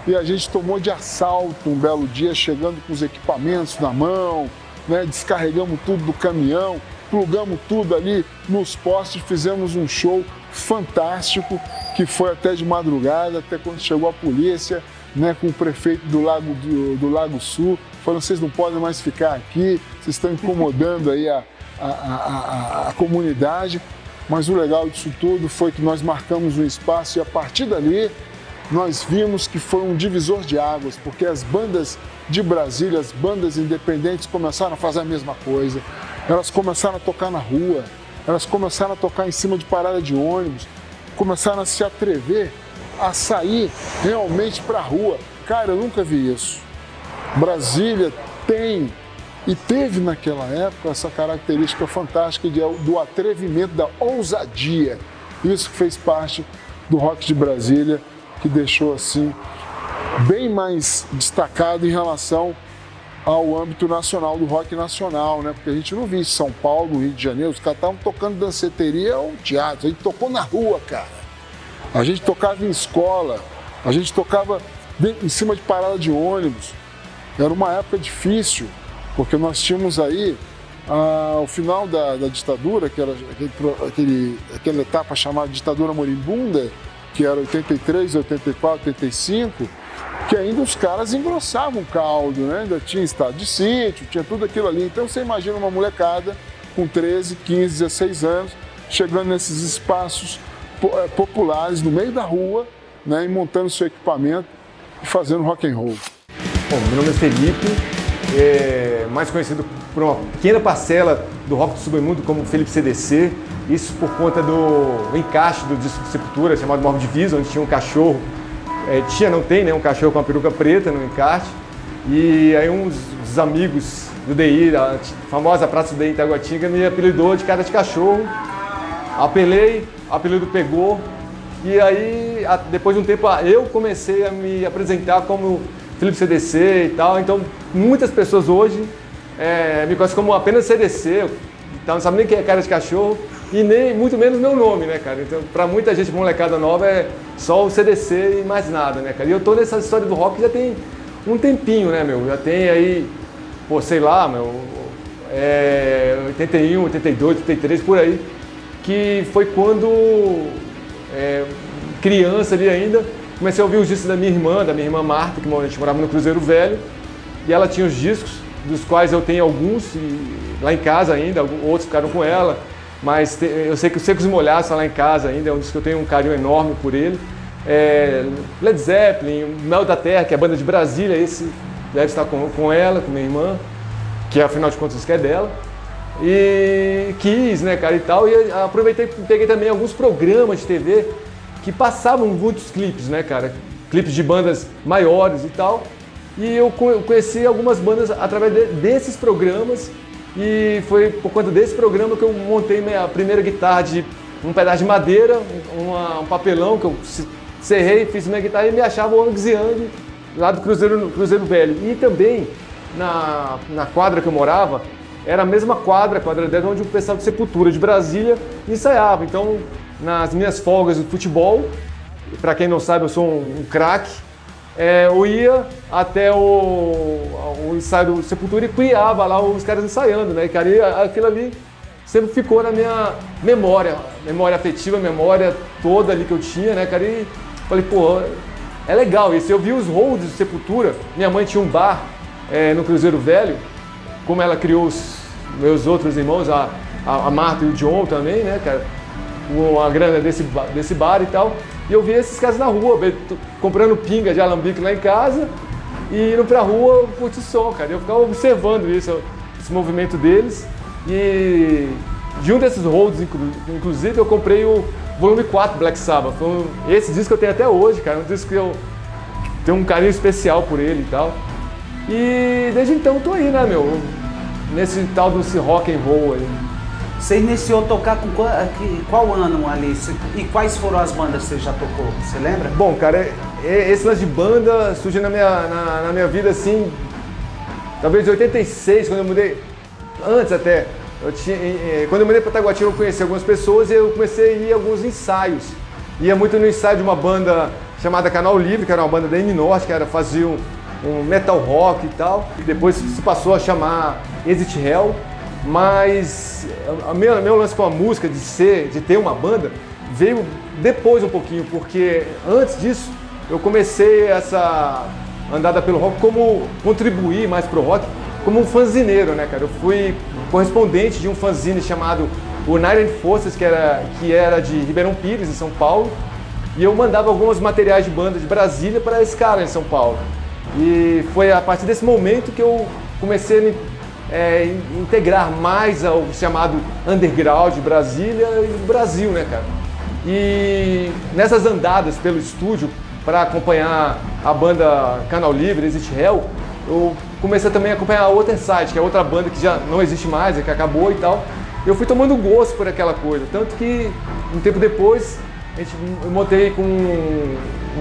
e a gente tomou de assalto um belo dia, chegando com os equipamentos na mão, né, descarregamos tudo do caminhão, plugamos tudo ali nos postes, fizemos um show fantástico que foi até de madrugada, até quando chegou a polícia, né, com o prefeito do Lago Sul, falando, vocês não podem mais ficar aqui, vocês estão incomodando aí a comunidade. Mas o legal disso tudo foi que nós marcamos um espaço e a partir dali nós vimos que foi um divisor de águas, porque as bandas de Brasília, as bandas independentes começaram a fazer a mesma coisa. Elas começaram a tocar na rua, elas começaram a tocar em cima de parada de ônibus, começaram a se atrever a sair realmente para a rua. Cara, eu nunca vi isso. Brasília tem e teve naquela época essa característica fantástica do atrevimento, da ousadia. Isso que fez parte do rock de Brasília, que deixou assim bem mais destacado em relação ao âmbito nacional, do rock nacional, né? Porque a gente não via em São Paulo, no Rio de Janeiro, os caras estavam tocando danceteria ou teatro, a gente tocou na rua, cara. A gente tocava em escola, a gente tocava em cima de parada de ônibus. Era uma época difícil, porque nós tínhamos aí o final da ditadura, que era aquela etapa chamada ditadura moribunda, que era 83, 84, 85, que ainda os caras engrossavam o caldo, né? Ainda tinha estado de sítio, tinha tudo aquilo ali. Então você imagina uma molecada com 13, 15, 16 anos, chegando nesses espaços populares, no meio da rua, né? E montando seu equipamento e fazendo rock and roll. Bom, meu nome é Felipe, mais conhecido por uma pequena parcela do rock do submundo como Felipe CDC. Isso por conta do encaixe do disco de Sepultura, chamado Morbid Vision, onde tinha um cachorro, não tem, né, um cachorro com uma peruca preta no encaixe. E aí uns amigos do DI, a famosa Praça do DI em Taguatinga, me apelidou de cara de cachorro. Apelei, o apelido pegou. E aí, depois de um tempo, eu comecei a me apresentar como Felipe CDC e tal. Então, muitas pessoas hoje me conhecem como apenas CDC, então não sabem nem quem é cara de cachorro e nem muito menos meu nome, né, cara? Então, pra muita gente, molecada nova, é só o CDC e mais nada, né, cara? E eu tô nessa história do rock já tem um tempinho, né, meu? Já tem aí, sei lá, 81, 82, 83, por aí, que foi quando, criança ali ainda, comecei a ouvir os discos da minha irmã Marta, que a gente morava no Cruzeiro Velho, e ela tinha os discos, dos quais eu tenho alguns lá em casa ainda, outros ficaram com ela, mas eu sei que o Secos e Molhados está lá em casa ainda, é um disco que eu tenho um carinho enorme por ele. Led Zeppelin, Mel da Terra, que é a banda de Brasília, esse deve estar com ela, com minha irmã, que afinal de contas isso que é dela. E Kiss, né, cara, e tal. E aproveitei e peguei também alguns programas de TV que passavam muitos clipes, né, cara, clipes de bandas maiores e tal. E eu conheci algumas bandas através desses programas, e foi por conta desse programa que eu montei minha primeira guitarra de um pedaço de madeira, um papelão que eu serrei, fiz minha guitarra e me achava o Angus Young lá do Cruzeiro Velho. E também na quadra que eu morava, era a mesma quadra 10, onde o pessoal de Sepultura de Brasília ensaiava. Então, nas minhas folgas de futebol, para quem não sabe, eu sou um craque, eu ia até o ensaio do Sepultura e criava lá os caras ensaiando, né? Cara, e aquilo ali sempre ficou na minha memória afetiva, memória toda ali que eu tinha, né, cara? E falei, pô, é legal isso. Eu vi os holds do Sepultura, minha mãe tinha um bar no Cruzeiro Velho, como ela criou os meus outros irmãos, a Marta e o John também, né, cara? A grana desse bar e tal. E eu via esses caras na rua, comprando pinga de alambique lá em casa e indo pra rua curtir som, cara. Eu ficava observando isso, esse movimento deles. E de um desses holds, inclusive, eu comprei o volume 4 Black Sabbath. Esse disco eu tenho até hoje, cara. Um disco que eu tenho um carinho especial por ele e tal. E desde então eu tô aí, né, meu? Nesse tal desse rock and roll aí. Você iniciou a tocar com qual ano ali? E quais foram as bandas que você já tocou? Você lembra? Bom, cara, esse lance de banda surgiu na minha vida, assim, talvez em 86, quando eu mudei, antes até. Quando eu mudei para Taguatinga, eu conheci algumas pessoas e eu comecei a ir a alguns ensaios. Ia muito no ensaio de uma banda chamada Canal Livre, que era uma banda da M Norte, que fazia um metal rock e tal. E depois se passou a chamar Exit Hell. Mas meu lance com a música, de ter uma banda, veio depois um pouquinho, porque antes disso eu comecei essa andada pelo rock, como contribuir mais pro rock, como um fanzineiro, né, cara? Eu fui correspondente de um fanzine chamado United Forces, que era de Ribeirão Pires, em São Paulo, e eu mandava alguns materiais de banda de Brasília para esse cara em São Paulo. E foi a partir desse momento que eu comecei a me integrar mais ao chamado underground de Brasília e do Brasil, né, cara? E nessas andadas pelo estúdio para acompanhar a banda Canal Livre, Exit Hell, eu comecei também a acompanhar a Waterside, que é outra banda que já não existe mais, que acabou e tal. Eu fui tomando gosto por aquela coisa, tanto que um tempo depois eu montei com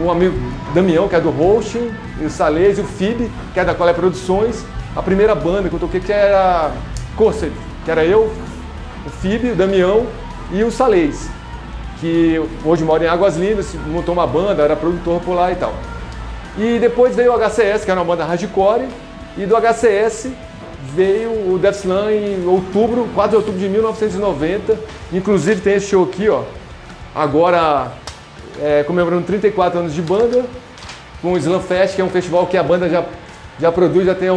um amigo Damião, que é do Hosting, e o Salês, e o Fib, que é da Colé Produções, a primeira banda que eu toquei, que era Corset, que era eu, o Fib, o Damião e o Salês, que hoje mora em Águas Lindas, montou uma banda, era produtor por lá e tal. E depois veio o HCS, que era uma banda hardcore, e do HCS veio o Death Slam em 4 de outubro de 1990, inclusive tem esse show aqui, ó, agora comemorando 34 anos de banda, com o Slam Fest, que é um festival que a banda já produz, já tem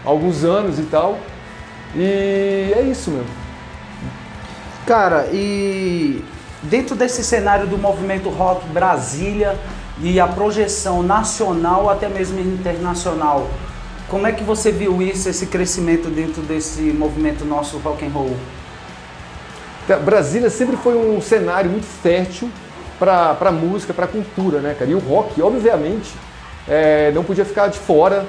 alguns anos e tal. E é isso mesmo. Cara, e dentro desse cenário do movimento rock Brasília e a projeção nacional até mesmo internacional, como é que você viu isso, esse crescimento dentro desse movimento nosso rock and roll? Brasília sempre foi um cenário muito fértil para música, para cultura, né, cara? E o rock, obviamente, não podia ficar de fora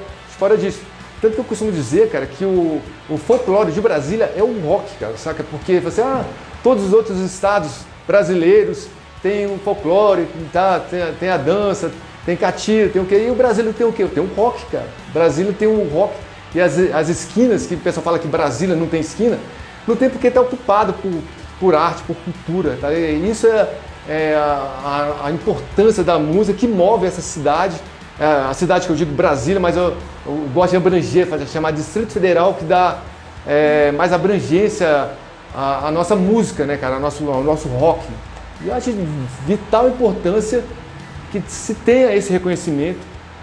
disso. Tanto que eu costumo dizer, cara, que o folclore de Brasília é o rock, cara, saca? Porque você, todos os outros estados brasileiros têm um folclore, tem a dança, tem catira, tem o quê? E o Brasília tem o quê? Tem um rock, cara. Brasília tem um rock. E as esquinas, que o pessoal fala que Brasília não tem esquina, não tem porque está ocupado por arte, por cultura. Tá? E isso é a importância da música que move essa cidade. A cidade que eu digo Brasília, mas eu gosto de abranger, chamar de Distrito Federal, que dá mais abrangência à nossa música, né, cara, ao nosso rock. E eu acho de vital importância que se tenha esse reconhecimento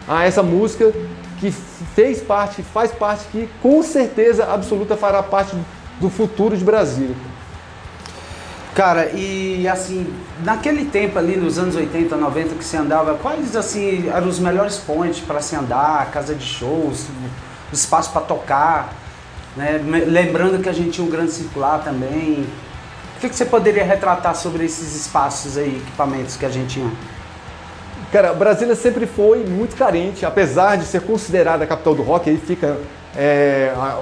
a essa música que fez parte, faz parte, que com certeza absoluta fará parte do futuro de Brasília. Cara, e assim, naquele tempo ali, nos anos 80, 90 que você andava, quais assim eram os melhores pontos para se andar, casa de shows, espaço para tocar, né? Lembrando que a gente tinha um grande circular também. O que você poderia retratar sobre esses espaços aí, equipamentos que a gente tinha? Cara, Brasília sempre foi muito carente, apesar de ser considerada a capital do rock, aí fica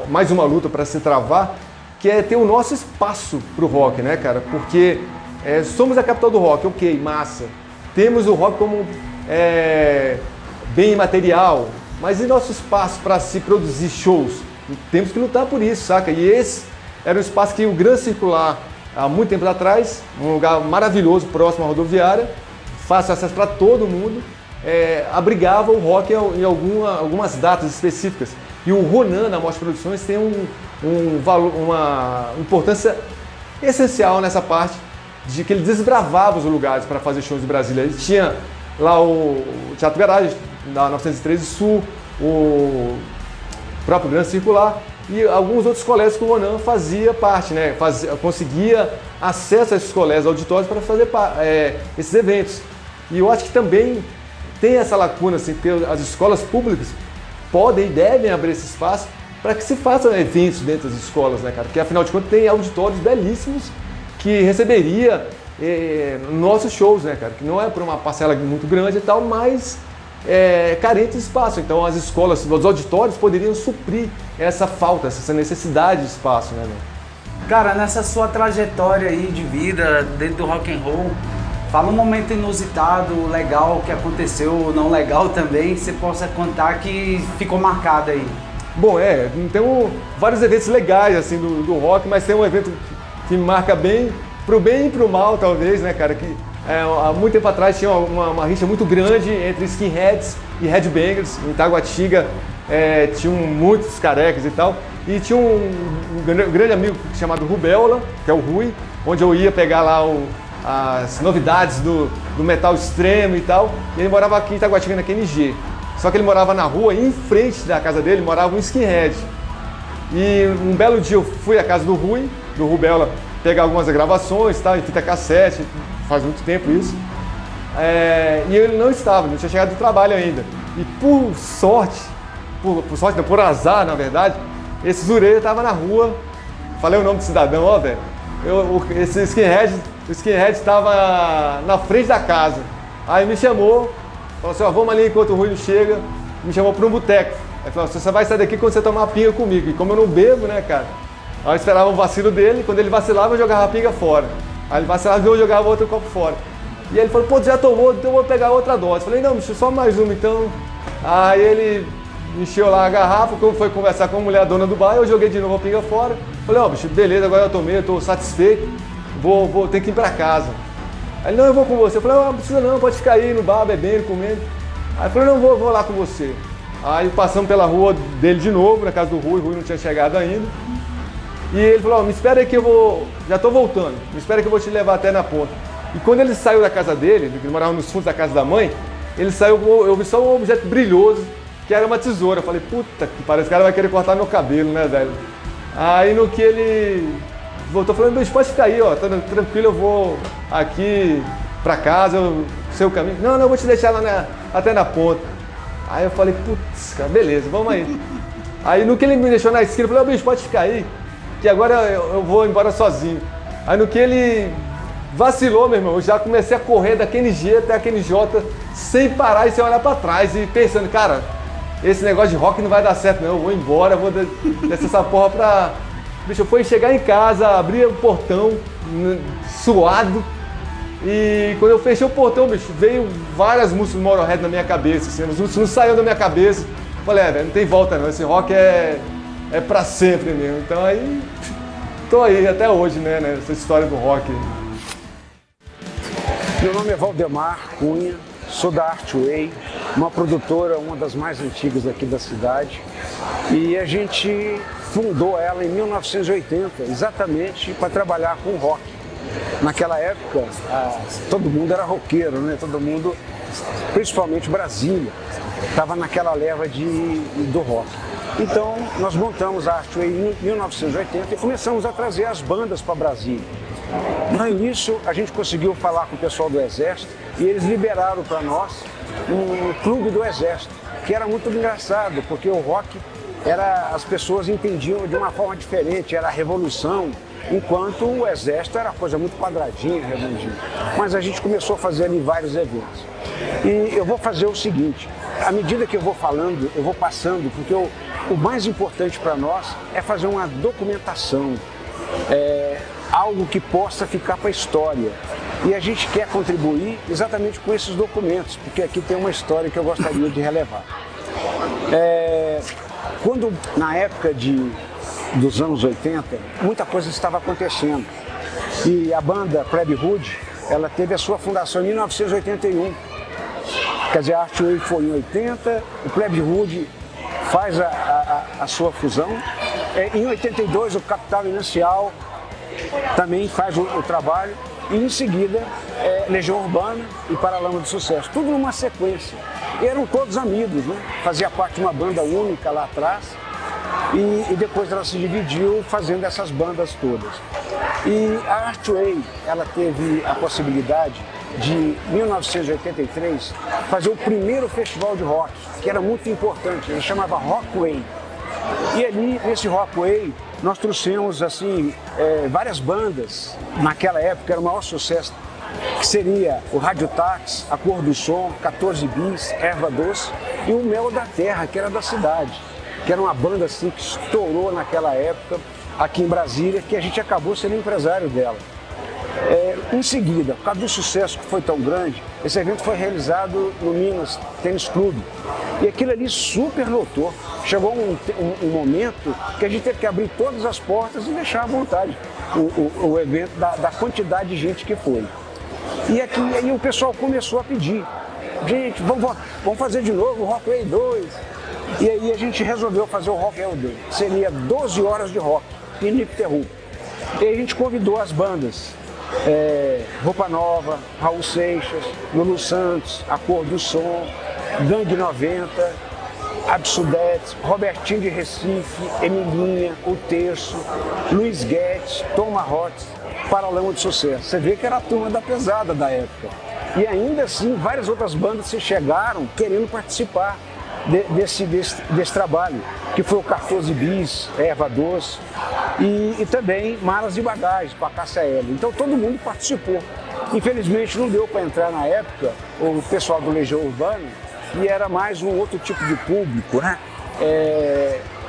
mais uma luta para se travar, que é ter o nosso espaço para o rock, né, cara? Porque somos a capital do rock, ok, massa. Temos o rock como bem material, mas e nosso espaço para se produzir shows? Temos que lutar por isso, saca? E esse era um espaço que o Gran Circular, há muito tempo atrás, um lugar maravilhoso, próximo à rodoviária, fácil acesso para todo mundo, abrigava o rock em algumas datas específicas. E o Ronan, na Morte Produções, tem uma importância essencial nessa parte, de que ele desbravava os lugares para fazer shows em Brasília. Ele tinha lá o Teatro Garagem, na 913 Sul, o próprio Gran Circular, e alguns outros colégios que o Ronan fazia parte, né? Conseguia acesso a esses colégios auditórios para fazer esses eventos. E eu acho que também tem essa lacuna, assim, porque as escolas públicas podem e devem abrir esse espaço para que se façam eventos dentro das escolas, né, cara? Porque afinal de contas tem auditórios belíssimos que receberia nossos shows, né, cara? Que não é por uma parcela muito grande e tal, mas carente de espaço. Então as escolas, os auditórios poderiam suprir essa falta, essa necessidade de espaço, né, meu? Cara, nessa sua trajetória aí de vida dentro do rock and roll, fala um momento inusitado, legal, que aconteceu, ou não legal também, que você possa contar que ficou marcado aí. Bom, tem vários eventos legais assim do rock, mas tem um evento que me marca bem e pro mal, talvez, né, cara? Que há muito tempo atrás tinha uma rixa muito grande entre skinheads e headbangers. Em Taguatinga tinham muitos carecas e tal. E tinha um grande amigo chamado Rubéola, que é o Rui, onde eu ia pegar lá as novidades do metal extremo e tal. E ele morava aqui em Taguatinga, na QNG. Só que ele morava na rua e em frente da casa dele morava um skinhead. E um belo dia eu fui à casa do Rubéola, pegar algumas gravações, tal, em fita cassete, faz muito tempo isso. E ele não tinha chegado do trabalho ainda. E por sorte, por azar, na verdade, esse Zureira estava na rua. Falei o nome do cidadão, ó, velho. Esse skinhead estava na frente da casa. Aí me chamou, falou assim, ó, vamos ali enquanto o Rui não chega. Me chamou para um boteco. Aí falou, você vai sair daqui quando você tomar uma pinga comigo. E como eu não bebo, né, cara? Aí eu esperava o vacilo dele, quando ele vacilava eu jogava a pinga fora. Aí ele vacilava e eu jogava outro copo fora. E aí ele falou, pô, já tomou, então eu vou pegar outra dose. Falei, não, bicho, só mais uma então. Aí ele encheu lá a garrafa, quando foi conversar com a mulher, a dona do bar, eu joguei de novo a pinga fora. Falei, ó, bicho, beleza, agora eu tomei, eu tô satisfeito, vou ter que ir pra casa. Aí ele, não, eu vou com você. Eu falei, não precisa não, pode ficar aí no bar, bebendo, comendo. Aí eu falei, não, vou lá com você. Aí passamos pela rua dele de novo, na casa do Rui, o Rui não tinha chegado ainda. E ele falou, me espera aí que já tô voltando, me espera que eu vou te levar até na ponta. E quando ele saiu da casa dele, ele morava nos fundos da casa da mãe, ele saiu, eu vi só um objeto brilhoso, que era uma tesoura. Eu falei, puta que pariu, esse cara vai querer cortar meu cabelo, né, velho? Aí no que ele voltou, falando, bicho, pode ficar aí, ó, tá tranquilo, eu vou aqui pra casa, seu caminho. Não, eu vou te deixar lá até na ponta. Aí eu falei, putz, cara, beleza, vamos aí. Aí no que ele me deixou na esquina, eu falei, bicho, pode ficar aí, que agora eu vou embora sozinho. Aí no que ele vacilou, meu irmão, eu já comecei a correr da QNG até a QNJ sem parar e sem olhar pra trás e pensando, cara, esse negócio de rock não vai dar certo não, eu vou embora, vou descer essa porra pra... Bicho, eu fui chegar em casa, abri o portão, suado, e quando eu fechei o portão, bicho, veio várias músicas do Motorhead na minha cabeça, assim, as músicas não saíram da minha cabeça. Falei, velho, não tem volta não, esse rock é pra sempre mesmo. Então aí, tô aí até hoje, né, nessa história do rock. Meu nome é Valdemar Cunha, sou da Artway, uma produtora, uma das mais antigas aqui da cidade. E a gente fundou ela em 1980, exatamente para trabalhar com rock. Naquela época, todo mundo era roqueiro, né? Todo mundo principalmente Brasília, estava naquela leva do rock. Então, nós montamos a Archway em 1980 e começamos a trazer as bandas para Brasília. No início, a gente conseguiu falar com o pessoal do Exército e eles liberaram para nós um clube do Exército, que era muito engraçado, porque o rock as pessoas entendiam de uma forma diferente, era a revolução, enquanto o Exército era coisa muito quadradinha, redondinha. Mas a gente começou a fazer ali vários eventos. E eu vou fazer o seguinte, à medida que eu vou falando, eu vou passando, porque o mais importante para nós é fazer uma documentação, algo que possa ficar para a história. E a gente quer contribuir exatamente com esses documentos, porque aqui tem uma história que eu gostaria de relevar. Quando, na época dos anos 80, muita coisa estava acontecendo. E a banda Plebe Hood, ela teve a sua fundação em 1981. Quer dizer, a Archway foi em 80, o Plebe Hood faz a sua fusão. Em 82, o Capital Inicial também faz o trabalho. E em seguida, Legião Urbana e Paralamas de Sucesso. Tudo numa sequência. E eram todos amigos, né? Fazia parte de uma banda única lá atrás. E depois ela se dividiu fazendo essas bandas todas. E a Archway, ela teve a possibilidade de, 1983, fazer o primeiro festival de rock, que era muito importante, ele chamava Rockway. E ali, nesse Rockway, nós trouxemos assim, várias bandas. Naquela época era o maior sucesso, que seria o Rádio Táxi, A Cor do Som, 14 Bis, Erva Doce e o Mel da Terra, que era da cidade, que era uma banda assim que estourou naquela época aqui em Brasília, que a gente acabou sendo empresário dela. Em seguida, por causa do sucesso que foi tão grande, esse evento foi realizado no Minas Tênis Clube. E aquilo ali super lotou. Chegou um momento que a gente teve que abrir todas as portas e deixar à vontade o evento da quantidade de gente que foi. E aí o pessoal começou a pedir, gente, vamos fazer de novo o Rockway 2. E aí a gente resolveu fazer o Rockway 2. Seria 12 horas de rock, ininterrupto. E aí a gente convidou as bandas, Roupa Nova, Raul Seixas, Lulu Santos, A Cor do Som, Gangue 90, Absudetes, Robertinho de Recife, Emilinha, O Terço, Luiz Guedes, Tom Marrotes, Paralamas de Sucesso. Você vê que era a turma da pesada da época. E ainda assim, várias outras bandas se chegaram querendo participar desse trabalho, que foi o 14 Bis, Erva Doce e também Malas e Bagagens, para a Cássia Eller. Então todo mundo participou. Infelizmente não deu para entrar na época o pessoal do Legião Urbana, e era mais um outro tipo de público, né?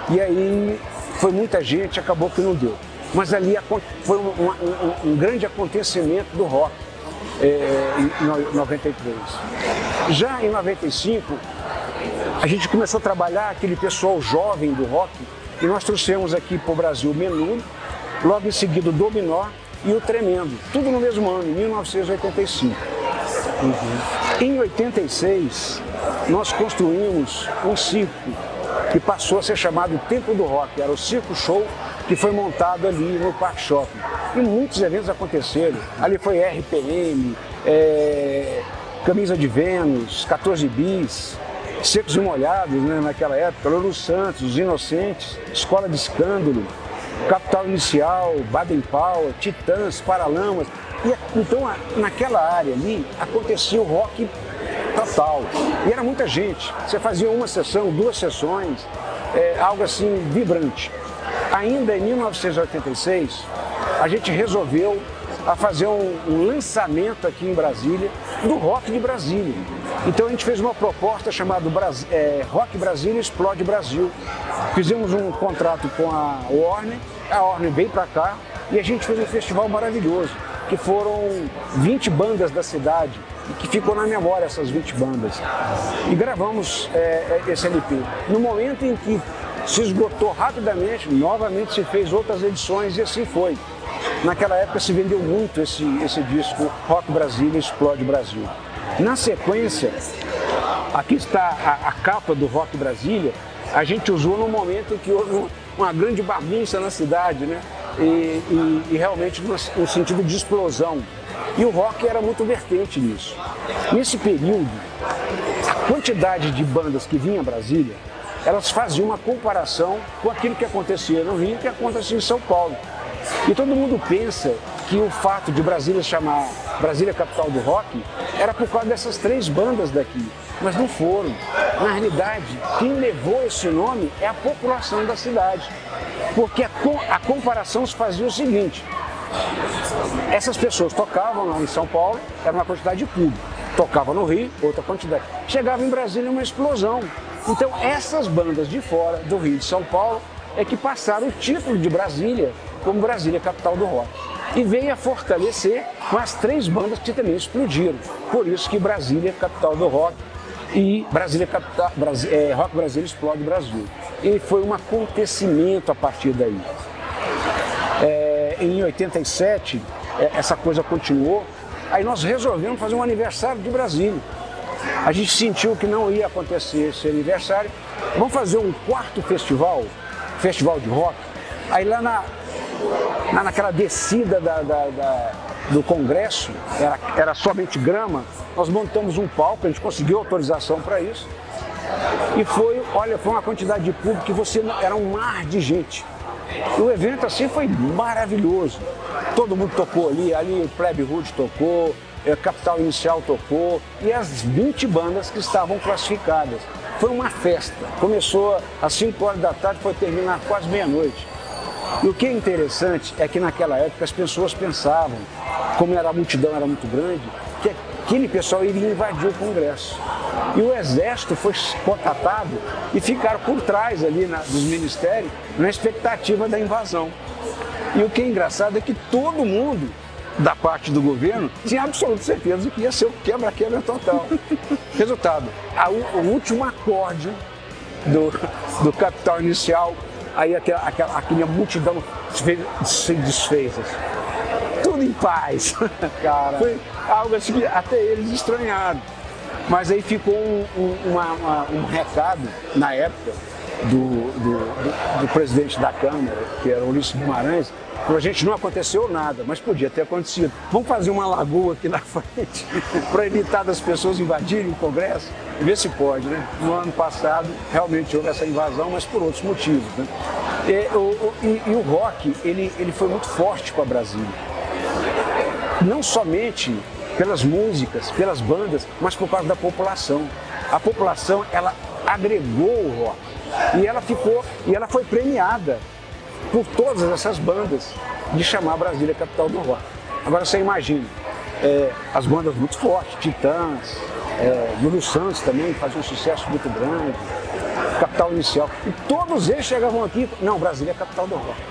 E aí foi muita gente, acabou que não deu. Mas ali foi um grande acontecimento do rock em 93. Já em 95, a gente começou a trabalhar aquele pessoal jovem do rock e nós trouxemos aqui para o Brasil o Menudo, logo em seguida o Dominó e o Tremendo, tudo no mesmo ano, em 1985. Em 86, nós construímos um circo que passou a ser chamado Templo do Rock, era o Circo Show que foi montado ali no Parque Shopping. E muitos eventos aconteceram, ali foi RPM, Camisa de Vênus, 14 Bis, Secos e Molhados, né, naquela época, Lulu Santos, Os Inocentes, Escola de Escândalo, Capital Inicial, Baden Powell, Titãs, Paralamas. E, então, naquela área ali, acontecia o rock total. E era muita gente. Você fazia uma sessão, 2 sessões, algo assim vibrante. Ainda em 1986, a gente resolveu fazer um lançamento aqui em Brasília do rock de Brasília. Então a gente fez uma proposta chamada Rock Brasília Explode Brasil. Fizemos um contrato com a Warner veio para cá e a gente fez um festival maravilhoso, que foram 20 bandas da cidade, e que ficou na memória essas 20 bandas. E gravamos esse LP. No momento em que se esgotou rapidamente, novamente se fez outras edições e assim foi. Naquela época se vendeu muito esse disco Rock Brasília Explode Brasil. Na sequência, aqui está a capa do Rock Brasília, a gente usou no momento em que houve uma grande bagunça na cidade, né? E realmente no sentido de explosão. E o rock era muito vertente nisso. Nesse período, a quantidade de bandas que vinha a Brasília, elas faziam uma comparação com aquilo que acontecia no Rio e que acontecia em São Paulo. E todo mundo pensa que o fato de Brasília chamar Brasília capital do rock era por causa dessas 3 bandas daqui, mas não foram. Na realidade, quem levou esse nome é a população da cidade, porque a comparação se fazia o seguinte: essas pessoas tocavam lá em São Paulo, era uma quantidade de público, tocavam no Rio, outra quantidade, chegava em Brasília uma explosão. Então essas bandas de fora do Rio e de São Paulo é que passaram o título de Brasília como Brasília capital do rock. E veio a fortalecer com as 3 bandas que também explodiram. Por isso que Brasília capital do rock e Rock Brasília Explode Brasil. E foi um acontecimento a partir daí. Em 87, essa coisa continuou, aí nós resolvemos fazer um aniversário de Brasília. A gente sentiu que não ia acontecer esse aniversário. Vamos fazer um 4º festival de rock. Aí lá naquela descida do Congresso, era somente grama, nós montamos um palco, a gente conseguiu autorização para isso. E foi uma quantidade de público que era um mar de gente. E o evento assim foi maravilhoso. Todo mundo tocou ali o Plebe Hood tocou, Capital Inicial tocou e as 20 bandas que estavam classificadas. Foi uma festa. Começou às 5 horas da tarde, foi terminar quase meia-noite. E o que é interessante é que naquela época as pessoas pensavam, como a multidão era muito grande, que aquele pessoal iria invadir o Congresso. E o Exército foi contatado e ficaram por trás ali dos ministérios na expectativa da invasão. E o que é engraçado é que todo mundo da parte do governo tinha absoluta certeza que ia ser o quebra-quebra total. Resultado, o último acorde do Capital Inicial, aí aquela multidão se desfez. Tudo em paz. Cara. Foi algo assim que até eles estranharam. Mas aí ficou um recado, na época, do presidente da Câmara, que era Ulisses Guimarães, para a gente não aconteceu nada, mas podia ter acontecido. Vamos fazer uma lagoa aqui na frente para evitar das pessoas invadirem o Congresso e ver se pode, né? No ano passado realmente houve essa invasão, mas por outros motivos, né? E o rock, ele foi muito forte com a Brasília. Não somente pelas músicas, pelas bandas, mas por causa da população. A população, ela agregou o rock e ela foi premiada por todas essas bandas de chamar Brasília capital do rock. Agora você imagina, as bandas muito fortes, Titãs, Lulu Santos também fazia um sucesso muito grande, Capital Inicial, e todos eles chegavam aqui, não, Brasília é capital do rock.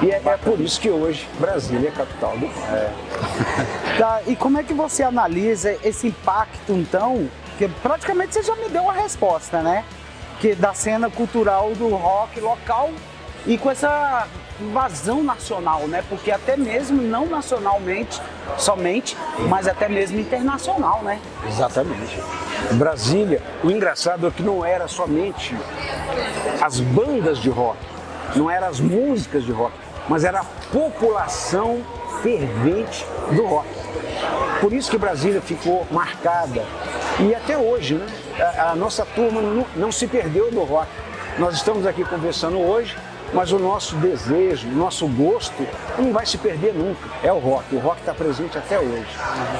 E é por isso que hoje Brasília é capital do rock. Tá, e como é que você analisa esse impacto, então, que praticamente você já me deu a resposta, né? Que da cena cultural do rock local e com essa invasão nacional, né? Porque até mesmo não nacionalmente somente, mas até mesmo internacional, né? Exatamente. Brasília, o engraçado é que não era somente as bandas de rock, não eram as músicas de rock, mas era a população fervente do rock. Por isso que Brasília ficou marcada. E até hoje, né? A nossa turma não se perdeu do rock. Nós estamos aqui conversando hoje, mas o nosso desejo, o nosso gosto não vai se perder nunca. É o rock está presente até hoje.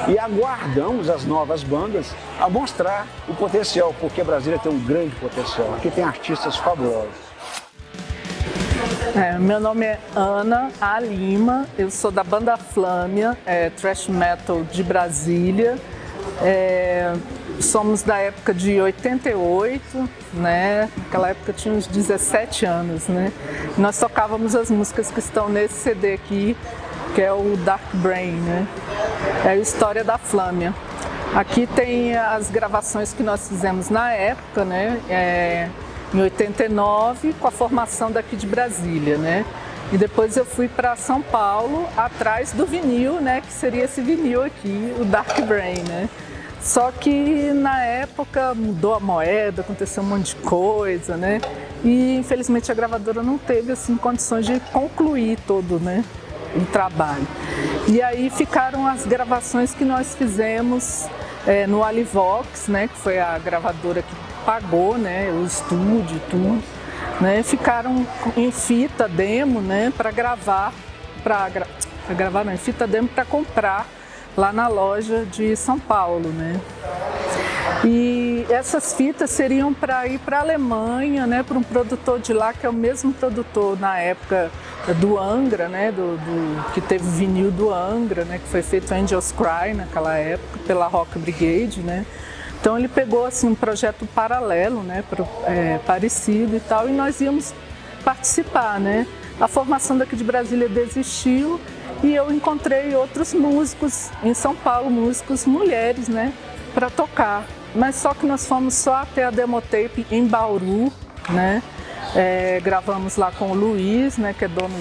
E aguardamos as novas bandas a mostrar o potencial, porque Brasília tem um grande potencial. Aqui tem artistas fabulosos. Meu nome é Ana A. Lima, eu sou da banda Flâmia, thrash metal de Brasília. Somos da época de 88, né? Naquela época eu tinha uns 17 anos, né? Nós tocávamos as músicas que estão nesse CD aqui, que é o Dark Brain, né? É a história da Flâmia. Aqui tem as gravações que nós fizemos na época, né? Em 89, com a formação daqui de Brasília, né? E depois eu fui para São Paulo, atrás do vinil, né? Que seria esse vinil aqui, o Dark Brain, né? Só que na época mudou a moeda, aconteceu um monte de coisa, né? E infelizmente a gravadora não teve assim condições de concluir todo, né? o trabalho. E aí ficaram as gravações que nós fizemos no Alivox, né, que foi a gravadora que pagou, né, o estúdio e tudo, né, ficaram em fita demo, né, para gravar, em fita demo para comprar lá na loja de São Paulo, né. E essas fitas seriam para ir para a Alemanha, né, para um produtor de lá, que é o mesmo produtor na época do Angra, né, que teve o vinil do Angra, né, que foi feito Angels Cry naquela época, pela Rock Brigade, né. Então ele pegou assim, um projeto paralelo, né, parecido e tal, e nós íamos participar, né. A formação daqui de Brasília desistiu e eu encontrei outros músicos em São Paulo, músicos mulheres, né, para tocar. Mas só que nós fomos só até a Demotape em Bauru, né? Gravamos lá com o Luiz, né, que é dono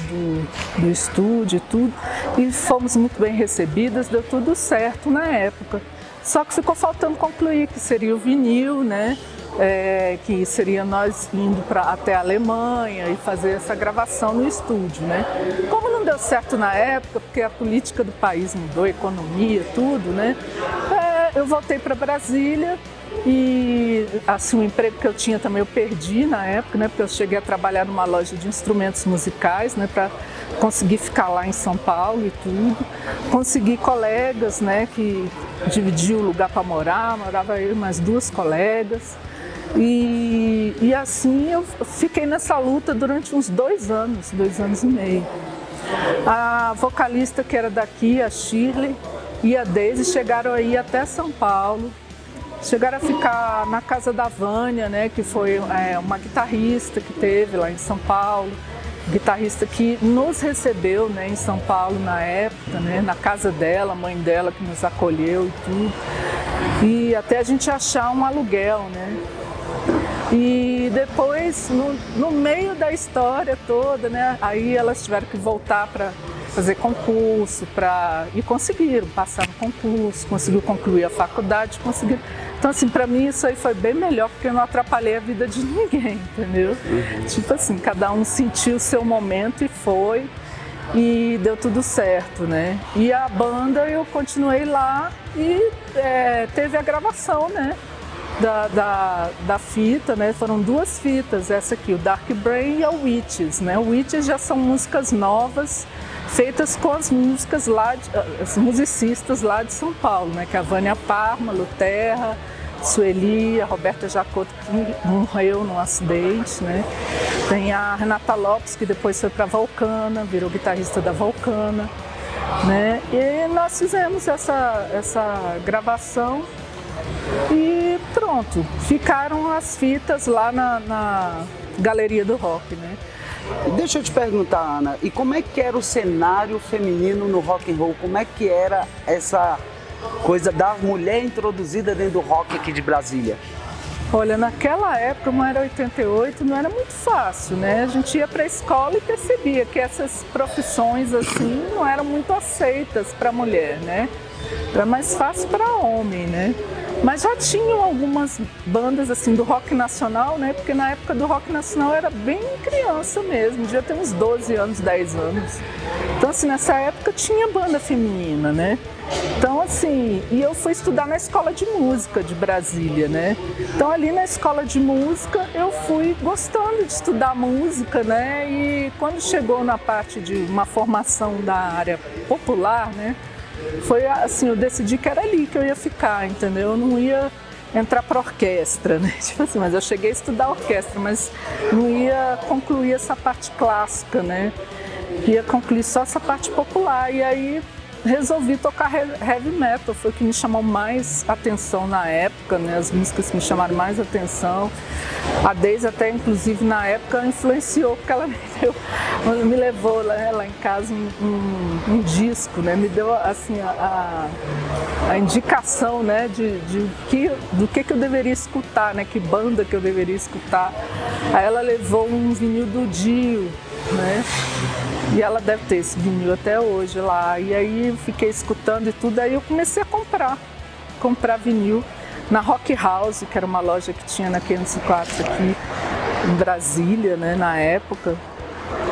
do estúdio e tudo, e fomos muito bem recebidas, deu tudo certo na época. Só que ficou faltando concluir, que seria o vinil, né? Que seria nós indo até a Alemanha e fazer essa gravação no estúdio, né? Como não deu certo na época, porque a política do país mudou, a economia, tudo, né? Eu voltei para Brasília e assim, o emprego que eu tinha também eu perdi na época, né? Porque eu cheguei a trabalhar numa loja de instrumentos musicais, né? Para conseguir ficar lá em São Paulo e tudo. Consegui colegas, né? Que dividiam o lugar para morar, morava eu e mais 2 colegas. E assim eu fiquei nessa luta durante uns 2 anos e meio. A vocalista que era daqui, a Shirley, e a Daisy chegaram aí até São Paulo, chegaram a ficar na casa da Vânia, né, que foi uma guitarrista que teve lá em São Paulo, guitarrista que nos recebeu, né, em São Paulo na época, né, na casa dela, a mãe dela que nos acolheu e tudo, e até a gente achar um aluguel, né. E depois, no meio da história toda, né, aí elas tiveram que voltar para fazer concurso, e conseguiram passar no concurso, conseguiu concluir a faculdade, conseguiram. Então, assim, para mim isso aí foi bem melhor, porque eu não atrapalhei a vida de ninguém, entendeu? Tipo assim, cada um sentiu o seu momento e foi, e deu tudo certo, né? E a banda, eu continuei lá e teve a gravação, né? Da fita, né? Foram 2 fitas, essa aqui, o Dark Brain e a Witches, né? O Witches já são músicas novas, feitas com as músicas lá, as musicistas lá de São Paulo, né? Que é a Vânia Parma, Luterra, Sueli, a Roberta Jacoto, que morreu num acidente, né? Tem a Renata Lopes, que depois foi para Vulcana, virou guitarrista da Vulcana, né? E nós fizemos essa gravação e pronto, ficaram as fitas lá na Galeria do Rock, né? Deixa eu te perguntar, Ana, e como é que era o cenário feminino no rock and roll? Como é que era essa coisa da mulher introduzida dentro do rock aqui de Brasília? Olha, naquela época, como era 88, não era muito fácil, né? A gente ia para a escola e percebia que essas profissões assim não eram muito aceitas para mulher, né? Era mais fácil para homem, né? Mas já tinham algumas bandas assim do rock nacional, né? Porque na época do rock nacional era bem criança mesmo, devia ter uns 12 anos, 10 anos. Então assim, nessa época tinha banda feminina, né? Então assim, e eu fui estudar na escola de música de Brasília, né? Então ali na escola de música eu fui gostando de estudar música, né? E quando chegou na parte de uma formação da área popular, né? Foi assim, eu decidi que era ali que eu ia ficar, entendeu? Eu não ia entrar para orquestra, né? Tipo assim, mas eu cheguei a estudar orquestra, mas não ia concluir essa parte clássica, né? Ia concluir só essa parte popular. E aí resolvi tocar heavy metal, foi o que me chamou mais atenção na época, né? As músicas que me chamaram mais atenção. A Daisy até, inclusive, na época influenciou, porque ela me levou lá em casa um disco, né? Me deu assim a indicação, né? Do que eu deveria escutar, né? Que banda que eu deveria escutar. Aí ela levou um vinil do Dio, né? E ela deve ter esse vinil até hoje lá. E aí eu fiquei escutando e tudo, aí eu comecei a comprar vinil na Rock House, que era uma loja que tinha na 504 aqui em Brasília, né, na época.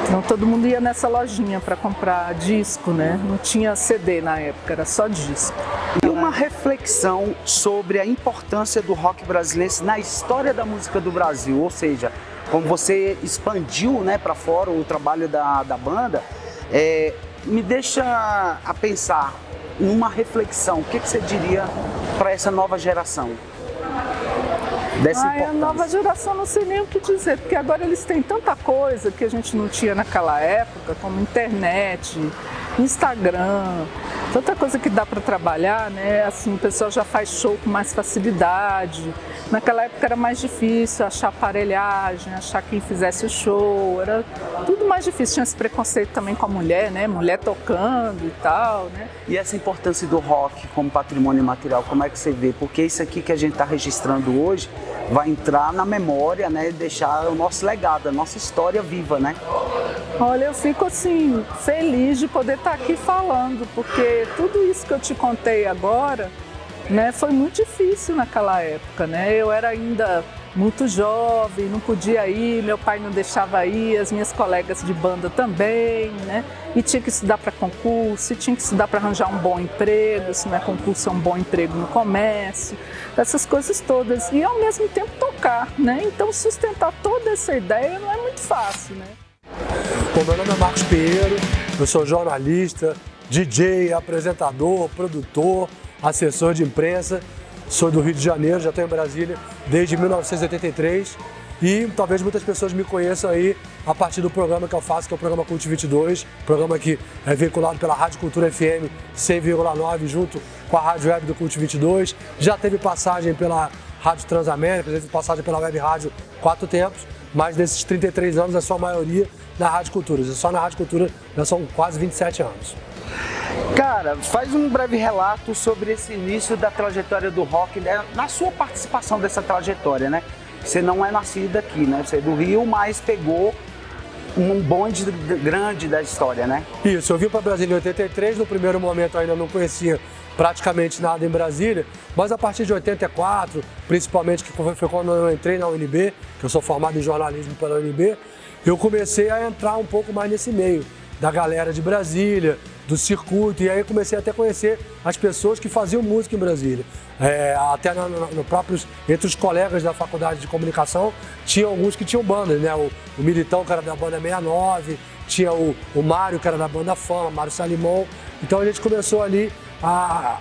Então todo mundo ia nessa lojinha para comprar disco, né? Não tinha CD na época, era só disco. E uma reflexão sobre a importância do rock brasileiro na história da música do Brasil, ou seja, como você expandiu, né, para fora o trabalho da banda, me deixa a pensar numa reflexão. O que você diria para essa nova geração? A nova geração não sei nem o que dizer, porque agora eles têm tanta coisa que a gente não tinha naquela época, como internet, Instagram, tanta coisa que dá para trabalhar, né? Assim, o pessoal já faz show com mais facilidade. Naquela época era mais difícil achar aparelhagem, achar quem fizesse o show, era tudo mais difícil. Tinha esse preconceito também com a mulher, né? Mulher tocando e tal, né? E essa importância do rock como patrimônio material, como é que você vê? Porque isso aqui que a gente está registrando hoje vai entrar na memória, né? E deixar o nosso legado, a nossa história viva, né? Olha, eu fico assim, feliz de poder estar aqui falando, porque tudo isso que eu te contei agora, né, foi muito difícil naquela época, né? Eu era ainda muito jovem, não podia ir, meu pai não deixava ir, as minhas colegas de banda também, né? E tinha que estudar para concurso, tinha que estudar para arranjar um bom emprego, se não é concurso, é um bom emprego no comércio, essas coisas todas. E ao mesmo tempo tocar, né? Então sustentar toda essa ideia não é muito fácil, né? Bom, meu nome é Marcos Pinheiro, eu sou jornalista, DJ, apresentador, produtor, assessor de imprensa, sou do Rio de Janeiro, já estou em Brasília desde 1983 e talvez muitas pessoas me conheçam aí a partir do programa que eu faço, que é o programa Cult 22, programa que é veiculado pela Rádio Cultura FM 100,9 junto com a Rádio Web do Cult 22, já teve passagem pela Rádio Transamérica, já teve passagem pela Web Rádio 4 tempos, mas desses 33 anos a sua maioria na Rádio Cultura, só na Rádio Cultura já são quase 27 anos. Cara, faz um breve relato sobre esse início da trajetória do rock, né? Na sua participação dessa trajetória, né? Você não é nascido aqui, né? Você é do Rio, mas pegou um bonde grande da história, né? Isso, eu vim para Brasília em 83, no primeiro momento eu ainda não conhecia praticamente nada em Brasília, mas a partir de 84, principalmente que foi quando eu entrei na UNB, que eu sou formado em jornalismo pela UNB, eu comecei a entrar um pouco mais nesse meio da galera de Brasília, do circuito, e aí eu comecei até a conhecer as pessoas que faziam música em Brasília. Até entre os colegas da faculdade de comunicação, tinha alguns que tinham bandas, né? O Militão, que era da banda 69, tinha o Mário, que era da banda Fama, Mário Salimão. Então a gente começou ali a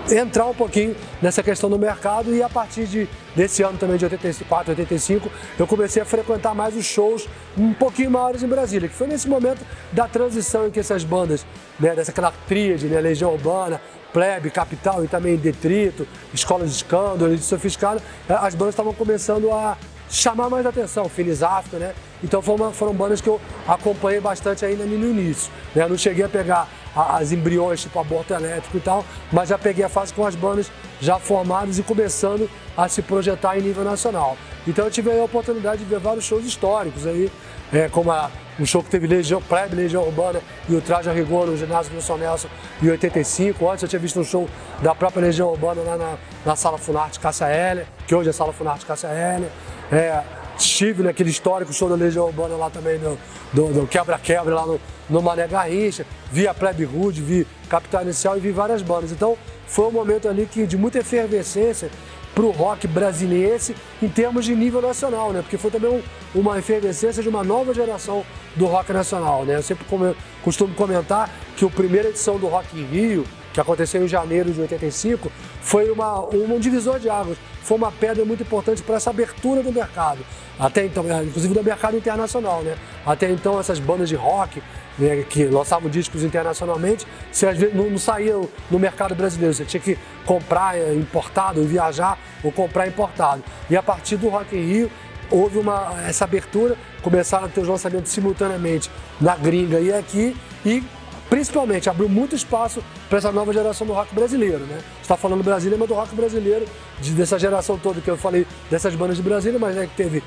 entrar um pouquinho nessa questão do mercado e a partir desse ano também de 84, 85, eu comecei a frequentar mais os shows um pouquinho maiores em Brasília, que foi nesse momento da transição em que essas bandas, né, aquela tríade, né, Legião Urbana, Plebe, Capital e também Detrito, Escola de Escândalo, de Sofisticado, as bandas estavam começando a chamar mais atenção, Finis África, né? Então foram bandas que eu acompanhei bastante ainda no início, né? Eu não cheguei a pegar as embriões, tipo Aborto Elétrico e tal, mas já peguei a fase com as bandas já formadas e começando a se projetar em nível nacional. Então eu tive a oportunidade de ver vários shows históricos aí, como um show que teve Plebe, Legião Urbana e o Traje a Rigor no ginásio do Wilson Nelson em 85. Antes eu tinha visto um show da própria Legião Urbana lá na Sala Funarte Cássia Eller, que hoje é Sala Funarte Cássia Eller. Estive naquele histórico show da Legião Urbana lá também, do Quebra-Quebra, lá no Mané Garrincha. Vi a Plebe Rude, vi Capital Inicial e vi várias bandas. Então foi um momento ali de muita efervescência para o rock brasiliense em termos de nível nacional, né? Porque foi também uma efervescência de uma nova geração do rock nacional, né? Eu sempre costumo comentar que a primeira edição do Rock in Rio, que aconteceu em janeiro de 85, foi um divisor de águas, foi uma pedra muito importante para essa abertura do mercado, até então, inclusive do mercado internacional, né? Até então essas bandas de rock, né, que lançavam discos internacionalmente, você às vezes não saíam no mercado brasileiro, você tinha que comprar importado, viajar ou comprar importado. E a partir do Rock in Rio houve essa abertura, começaram a ter os lançamentos simultaneamente na gringa e aqui, e principalmente abriu muito espaço para essa nova geração do rock brasileiro, né? Você está falando Brasília, mas do rock brasileiro, dessa geração toda que eu falei, dessas bandas de Brasília, mas que teve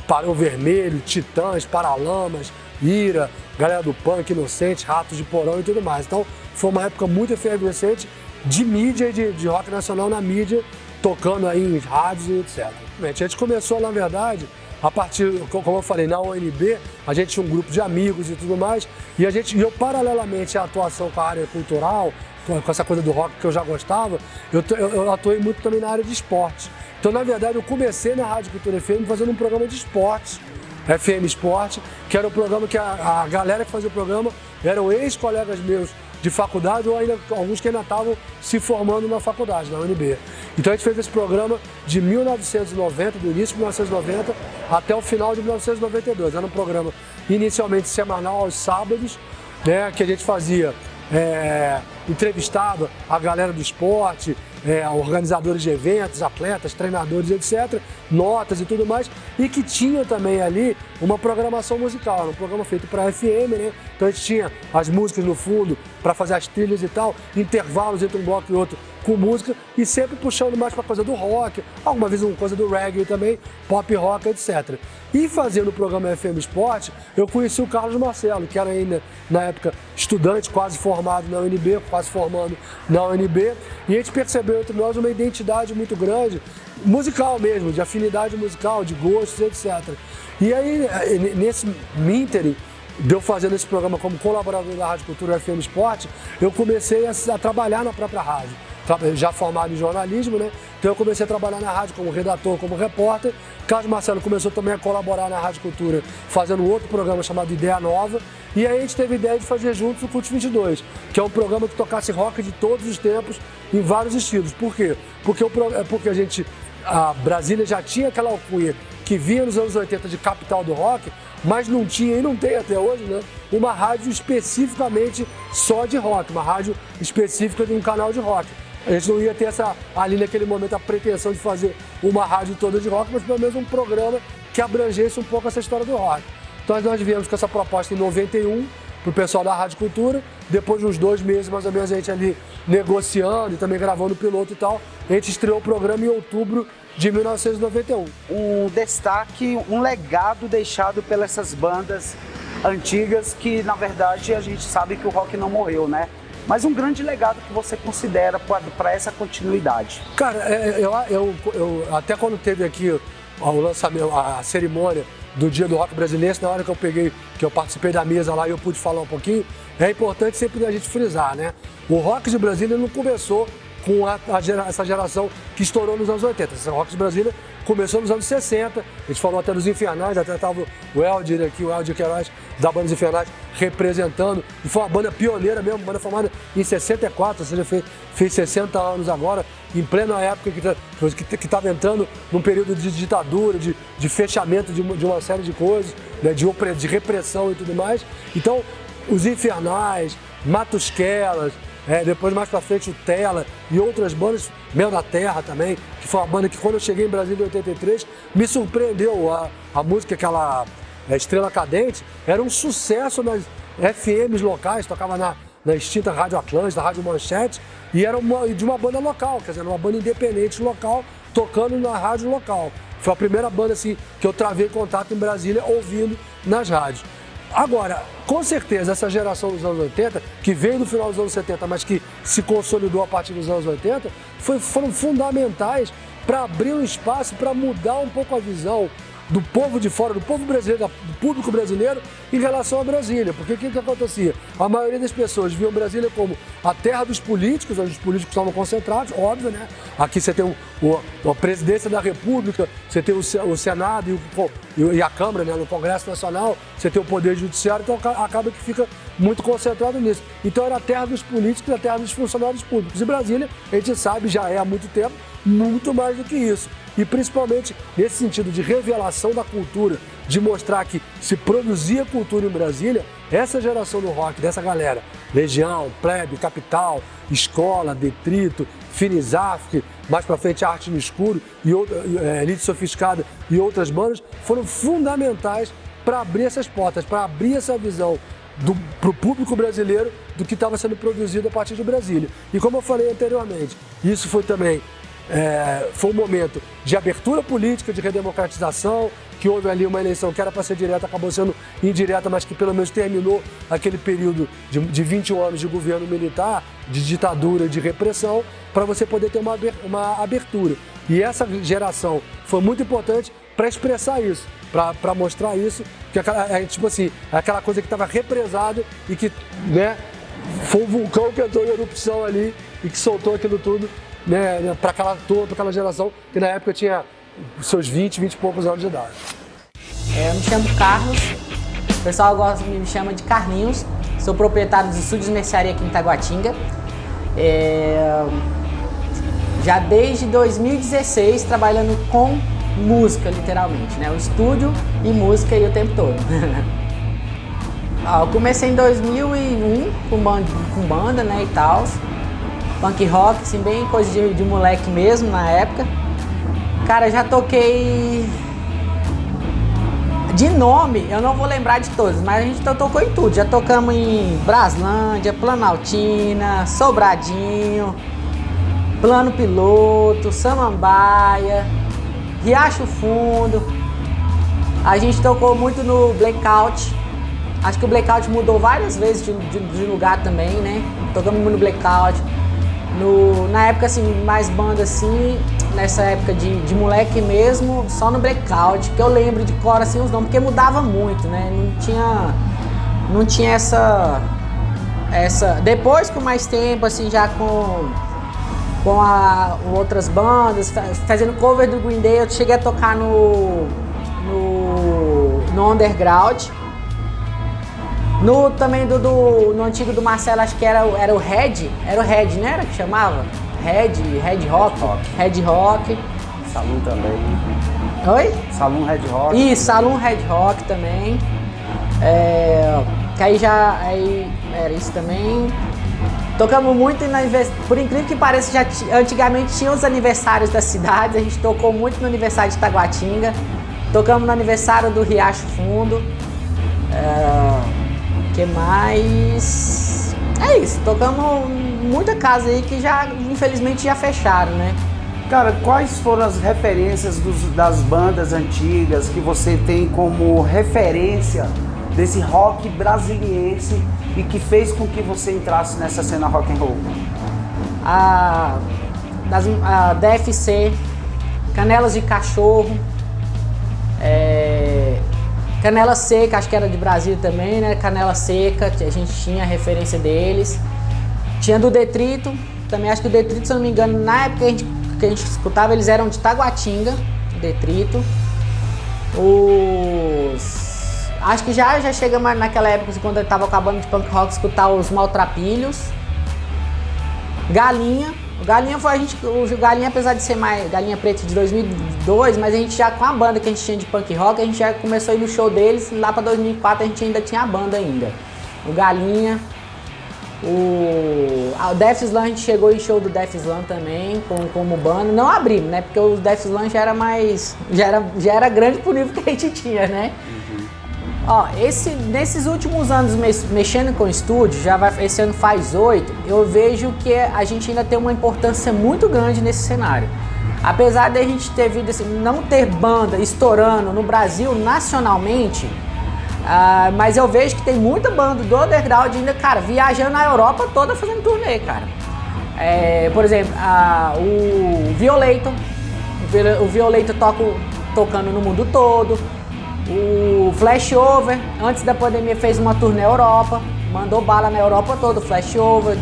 Barão Vermelho, Titãs, Paralamas, Ira, galera do punk, Inocente, Ratos de Porão e tudo mais. Então foi uma época muito efervescente de mídia e de rock nacional na mídia, tocando aí em rádios e etc. A gente começou, na verdade, a partir, como eu falei, na UNB, a gente tinha um grupo de amigos e tudo mais, e eu paralelamente à atuação com a área cultural, com essa coisa do rock que eu já gostava, eu atuei muito também na área de esporte. Então, na verdade, eu comecei na Rádio Cultura FM fazendo um programa de esportes, FM Esporte, que era um programa que a galera que fazia o programa eram ex-colegas meus de faculdade ou ainda alguns que ainda estavam se formando na faculdade, na UNB. Então a gente fez esse programa de 1990, do início de 1990 até o final de 1992. Era um programa inicialmente semanal aos sábados, né, que a gente fazia, entrevistava a galera do esporte, organizadores de eventos, atletas, treinadores, etc., notas e tudo mais, e que tinha também ali uma programação musical, um programa feito para FM, né? Então a gente tinha as músicas no fundo para fazer as trilhas e tal, intervalos entre um bloco e outro com música e sempre puxando mais para coisa do rock, alguma vez uma coisa do reggae também, pop rock, etc. E fazendo o programa FM Esporte, eu conheci o Carlos Marcelo, que era ainda, na época, estudante, quase formado na UNB, quase formando na UNB, e a gente percebeu entre nós uma identidade muito grande, musical mesmo, de afinidade musical, de gostos, etc. E aí, nesse ínterim, de eu fazendo esse programa como colaborador da Rádio Cultura FM Esporte, eu comecei a trabalhar na própria rádio. Já formado em jornalismo, né? Então eu comecei a trabalhar na rádio como redator, como repórter. Carlos Marcelo começou também a colaborar na Rádio Cultura, fazendo um outro programa chamado Ideia Nova. E aí a gente teve a ideia de fazer juntos o Cult 22, que é um programa que tocasse rock de todos os tempos, em vários estilos. Por quê? Porque a Brasília já tinha aquela alcunha que vinha nos anos 80 de capital do rock, mas não tinha e não tem até hoje, né, uma rádio especificamente só de rock, uma rádio específica de um canal de rock. A gente não ia ter ali naquele momento a pretensão de fazer uma rádio toda de rock, mas pelo menos um programa que abrangesse um pouco essa história do rock. Então nós viemos com essa proposta em 91 para o pessoal da Rádio Cultura, depois de uns 2 meses mais ou menos a gente ali negociando e também gravando o piloto e tal, a gente estreou o programa em outubro de 1991. Um destaque, um legado deixado pelas essas bandas antigas que, na verdade, a gente sabe que o rock não morreu, né? Mas um grande legado que você considera para essa continuidade? Cara, eu até quando teve aqui o lançamento, a cerimônia do Dia do Rock Brasileiro, na hora que eu participei da mesa lá e eu pude falar um pouquinho, é importante sempre a gente frisar, né? O rock de Brasília não começou com essa geração que estourou nos anos 80. Esse rock de Brasília começou nos anos 60, a gente falou até dos Infernais, até estava o Eldir aqui, o Eldir Queiroz, da banda dos Infernais, representando, e foi uma banda pioneira mesmo, banda formada em 64, ou seja, fez 60 anos agora, em plena época que estava entrando num período de ditadura, de fechamento de uma série de coisas, né, de repressão e tudo mais. Então, os Infernais, Matusquelas, depois mais pra frente o Tela e outras bandas, Mel da Terra também, que foi uma banda que quando eu cheguei em Brasília em 83, me surpreendeu. A música, aquela Estrela Cadente, era um sucesso nas FMs locais, tocava na extinta Rádio Atlântida, Rádio Manchete, e era de uma banda local, quer dizer, uma banda independente local, tocando na rádio local. Foi a primeira banda assim, que eu travei contato em Brasília ouvindo nas rádios. Agora, com certeza, essa geração dos anos 80, que veio do final dos anos 70, mas que se consolidou a partir dos anos 80, foram fundamentais para abrir um espaço, para mudar um pouco a visão do povo de fora, do povo brasileiro, do público brasileiro em relação a Brasília. Porque o que acontecia? A maioria das pessoas viam Brasília como a terra dos políticos, onde os políticos estavam concentrados, óbvio, né? Aqui você tem a presidência da República, você tem o Senado e a Câmara, né? No Congresso Nacional, você tem o Poder Judiciário, então acaba que fica muito concentrado nisso. Então era a terra dos políticos, a terra dos funcionários públicos. E Brasília, a gente sabe, já é há muito tempo, muito mais do que isso. E principalmente nesse sentido de revelação da cultura, de mostrar que se produzia cultura em Brasília, essa geração do rock, dessa galera, Legião, Plebe, Capital, Escola, Detrito, Finizafk, mais pra frente Arte no Escuro, e Elite Sofisticada e outras bandas, foram fundamentais para abrir essas portas, para abrir essa visão para o público brasileiro do que estava sendo produzido a partir de Brasília. E como eu falei anteriormente, isso foi também foi um momento de abertura política, de redemocratização, que houve ali uma eleição que era para ser direta, acabou sendo indireta, mas que pelo menos terminou aquele período de 21 anos de governo militar, de ditadura, de repressão, para você poder ter uma abertura. E essa geração foi muito importante para expressar isso. para mostrar isso, que tipo assim, aquela coisa que estava represada e que, né, foi um vulcão que entrou em erupção ali e que soltou aquilo tudo, né, para aquela geração que na época tinha seus 20 e poucos anos de idade. Eu me chamo Carlos, o pessoal me chama de Carlinhos, sou proprietário dos estúdios de mercearia aqui em Taguatinga. Já desde 2016 trabalhando com música, literalmente, né? O estúdio e música aí o tempo todo. Eu comecei em 2001 com banda, né, e tal. Punk rock, assim, bem coisa de moleque mesmo na época. Cara, já toquei... De nome, eu não vou lembrar de todos, mas a gente tocou em tudo. Já tocamos em Braslândia, Planaltina, Sobradinho, Plano Piloto, Samambaia, Riacho Fundo. A gente tocou muito no Blackout. Acho que o Blackout mudou várias vezes de lugar também, né? Tocamos muito no Blackout. Na época, assim, mais banda assim, nessa época de moleque mesmo, só no Blackout, que eu lembro de cor assim os nomes, porque mudava muito, né? Não tinha essa... Depois, com mais tempo, assim, já com outras bandas, fazendo cover do Green Day, eu cheguei a tocar no Underground. Também no antigo do Marcelo, acho que era o Red, né? Era que chamava? Red Rock. Saloon também. Oi? Saloon Red Rock. Isso, Saloon Red Rock também. Que aí era isso também. Tocamos muito, por incrível que pareça, antigamente tinha os aniversários das cidades, a gente tocou muito no aniversário de Taguatinga, tocamos no aniversário do Riacho Fundo. Que mais? É isso, tocamos muita casa aí que infelizmente já fecharam, né? Cara, quais foram as referências das bandas antigas que você tem como referência desse rock brasiliense e que fez com que você entrasse nessa cena rock and roll? A DFC, Canelas de Cachorro, Canela Seca, acho que era de Brasília também, né? Canela Seca, a gente tinha a referência deles. Tinha do Detrito, também acho que o Detrito, se eu não me engano, na época que a gente escutava, eles eram de Taguatinga, Detrito. Acho que já chega mais naquela época, quando eu tava acabando de punk rock, escutar os Maltrapilhos. Galinha. O Galinha, apesar de ser mais Galinha Preta de 2002, mas a gente já, com a banda que a gente tinha de punk rock, a gente já começou a ir no show deles. Lá pra 2004 a gente ainda tinha a banda ainda. O Galinha. O Death Slam, a gente chegou em show do Death Slam também, como banda. Não abrimos, né? Porque o Death Slam já era mais... Já era grande pro nível que a gente tinha, né? Nesses últimos anos mexendo com o estúdio, esse ano faz 8, eu vejo que a gente ainda tem uma importância muito grande nesse cenário. Apesar de a gente ter vindo assim, não ter banda estourando no Brasil nacionalmente, mas eu vejo que tem muita banda do underground ainda, cara, viajando na Europa toda fazendo turnê, cara. Por exemplo, o Violator tocando no mundo todo. O Flashover, antes da pandemia, fez uma turnê na Europa, mandou bala na Europa toda, o Flashover.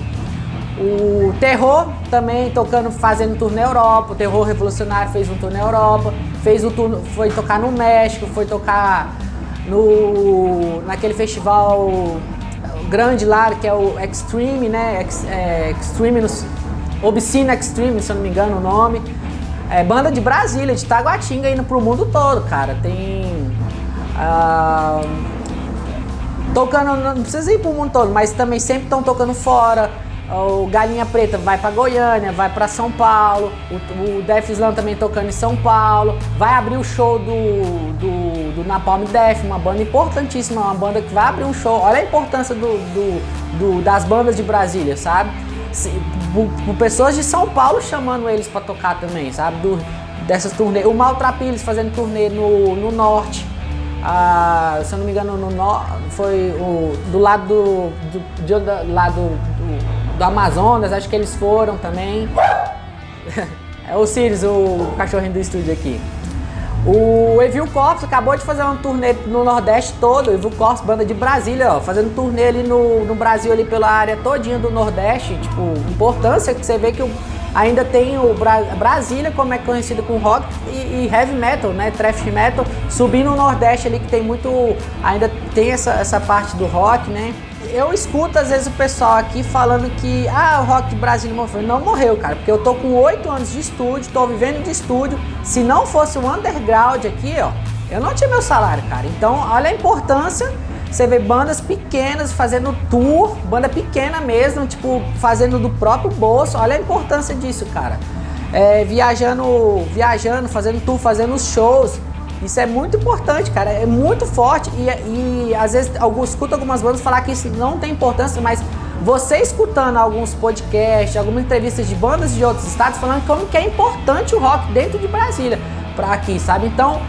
O Terror também fazendo turnê na Europa, o Terror Revolucionário fez um turnê na Europa, foi tocar no México, foi tocar naquele festival grande lá, que é o Extreme, né? Obscene Extreme, se eu não me engano o nome. Banda de Brasília, de Taguatinga, indo pro mundo todo, cara. Tem... tocando, não precisa ir pro mundo todo, mas também sempre estão tocando fora. O Galinha Preta vai pra Goiânia, vai pra São Paulo. O Death Slam também tocando em São Paulo. Vai abrir o show do Napalm Death, uma banda importantíssima, uma banda que vai abrir um show. Olha a importância das bandas de Brasília, sabe? Por pessoas de São Paulo chamando eles pra tocar também, sabe? Dessas turnês. O Maltrapilhos fazendo turnê no norte. Se eu não me engano, foi do lado do Amazonas, acho que eles foram também. É o Sirius, o cachorrinho do estúdio aqui. O Evil Corpse acabou de fazer uma turnê no Nordeste todo, Evil Corpse, banda de Brasília, ó, fazendo turnê ali no Brasil, ali pela área todinha do Nordeste. Tipo, importância que você vê que ainda tem o Brasília, como é conhecido com rock e heavy metal, né, thrash metal, subindo no Nordeste ali, que tem muito, ainda tem essa parte do rock, né. Eu escuto às vezes o pessoal aqui falando que o rock de Brasília morreu. Não morreu, cara, porque eu tô com 8 anos de estúdio, tô vivendo de estúdio. Se não fosse o underground aqui, ó, eu não tinha meu salário, cara. Então, olha a importância. Você vê bandas pequenas fazendo tour, banda pequena mesmo, tipo, fazendo do próprio bolso. Olha a importância disso, cara. Viajando, fazendo tour, fazendo shows. Isso é muito importante, cara, é muito forte e às vezes escuto algumas bandas falar que isso não tem importância, mas você escutando alguns podcasts, algumas entrevistas de bandas de outros estados falando como que é importante o rock dentro de Brasília pra aqui, sabe? Então,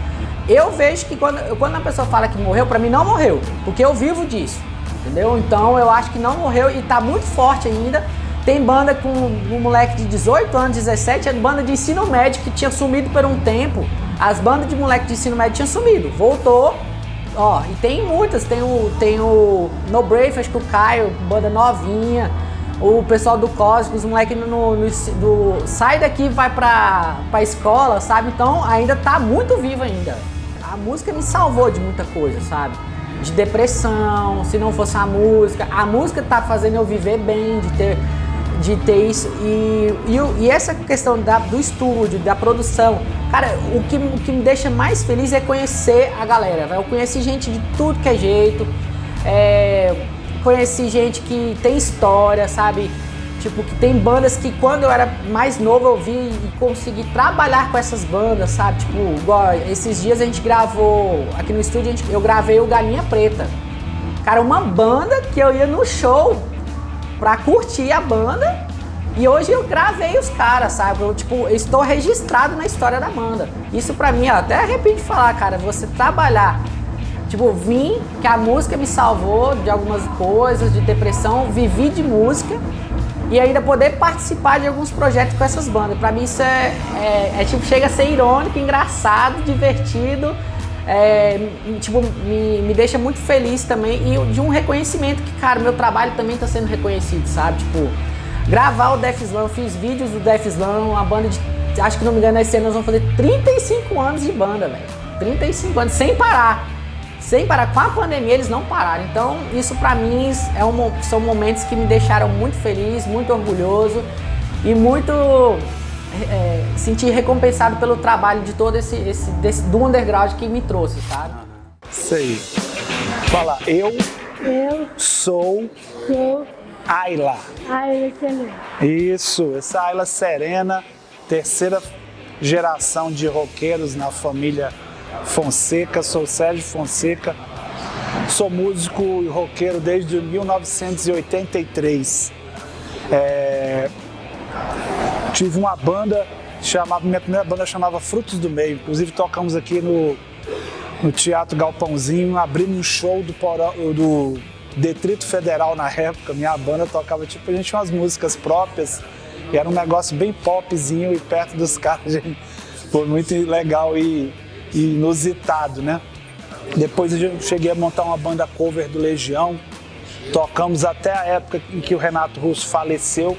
eu vejo que quando a pessoa fala que morreu, pra mim não morreu, porque eu vivo disso, entendeu? Então, eu acho que não morreu e tá muito forte ainda. Tem banda com um moleque de 18 anos, 17, é banda de ensino médio que tinha sumido por um tempo. As bandas de moleque de ensino médio tinham sumido, voltou, ó, e tem muitas, tem o No Brave, acho que o Caio, banda novinha, o pessoal do Cosmos, os moleques sai daqui e vai pra escola, sabe? Então ainda tá muito vivo ainda. A música me salvou de muita coisa, sabe? De depressão, se não fosse a música tá fazendo eu viver bem, de ter isso, e essa questão do estúdio, da produção, cara, o que me deixa mais feliz é conhecer a galera, eu conheci gente de tudo que é jeito, conheci gente que tem história, sabe, tipo, que tem bandas que quando eu era mais novo eu vi e consegui trabalhar com essas bandas, sabe, tipo, igual esses dias a gente gravou, aqui no estúdio eu gravei o Galinha Preta, cara, uma banda que eu ia no show pra curtir a banda e hoje eu gravei os caras, sabe? Eu estou registrado na história da banda. Isso pra mim, ó, até arrepio de falar, cara, você trabalhar, vim, que a música me salvou de algumas coisas, de depressão, vivi de música e ainda poder participar de alguns projetos com essas bandas. Pra mim isso chega a ser irônico, engraçado, divertido. Me deixa muito feliz também e de um reconhecimento que, cara, meu trabalho também tá sendo reconhecido, sabe? Gravar o Def Slam, eu fiz vídeos do Def Slam, uma banda de, acho que não me engano, esse ano nós vamos fazer 35 anos de banda, velho. 35 anos, sem parar. Com a pandemia eles não pararam. Então, isso pra mim são momentos que me deixaram muito feliz, muito orgulhoso e muito... sentir recompensado pelo trabalho de todo do underground que me trouxe, sabe? Sei. Fala, eu sou Ayla. Ayla Serena. Isso, essa Ayla Serena, terceira geração de roqueiros na família Fonseca, sou Sérgio Fonseca, sou músico e roqueiro desde 1983. Tive uma banda, minha primeira banda chamava Frutos do Meio, inclusive tocamos aqui no Teatro Galpãozinho, abrimos um show do Distrito Federal na época, minha banda tocava, a gente tinha umas músicas próprias, e era um negócio bem popzinho e perto dos caras, foi muito legal e inusitado, né? Depois eu cheguei a montar uma banda cover do Legião, tocamos até a época em que o Renato Russo faleceu,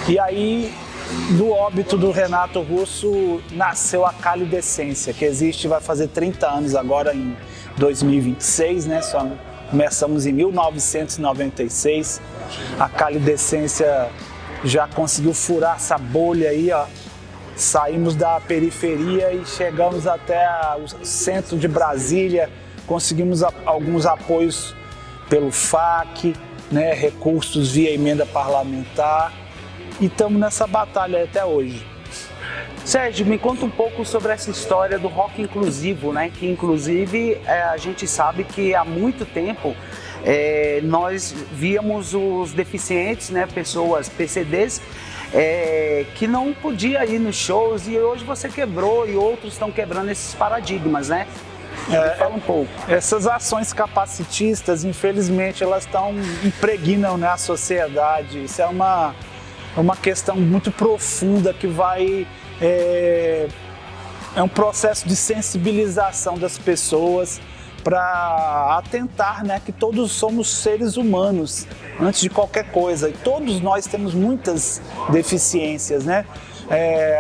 e aí do óbito do Renato Russo nasceu a Calidescência, que existe, vai fazer 30 anos agora em 2026, né? Começamos em 1996, a Calidescência já conseguiu furar essa bolha aí, ó. Saímos da periferia e chegamos até o centro de Brasília, conseguimos alguns apoios pelo FAC, né? Recursos via emenda parlamentar. E estamos nessa batalha até hoje. Sérgio, me conta um pouco sobre essa história do rock inclusivo, né? Que inclusive a gente sabe que há muito tempo nós víamos os deficientes, né? Pessoas, PCDs, que não podia ir nos shows e hoje você quebrou e outros estão quebrando esses paradigmas, né? Fala um pouco. Essas ações capacitistas, infelizmente, elas impregnam, né, a sociedade. Isso é uma questão muito profunda que vai é um processo de sensibilização das pessoas para atentar, né, que todos somos seres humanos antes de qualquer coisa e todos nós temos muitas deficiências, né?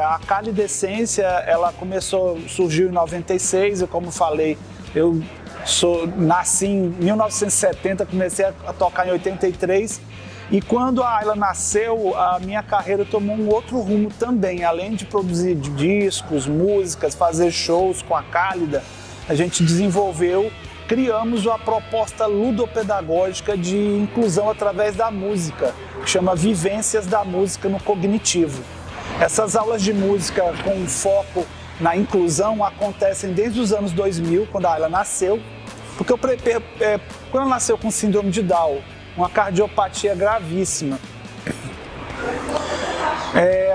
A Calidescência, ela surgiu em 96, e como falei, eu nasci em 1970, comecei a tocar em 83, e quando a Ayla nasceu, a minha carreira tomou um outro rumo também. Além de produzir discos, músicas, fazer shows com a Cálida, a gente criamos a proposta ludopedagógica de inclusão através da música, que chama Vivências da Música no Cognitivo. Essas aulas de música com foco na inclusão acontecem desde os anos 2000, quando a Ayla nasceu, porque quando ela nasceu com síndrome de Down, uma cardiopatia gravíssima,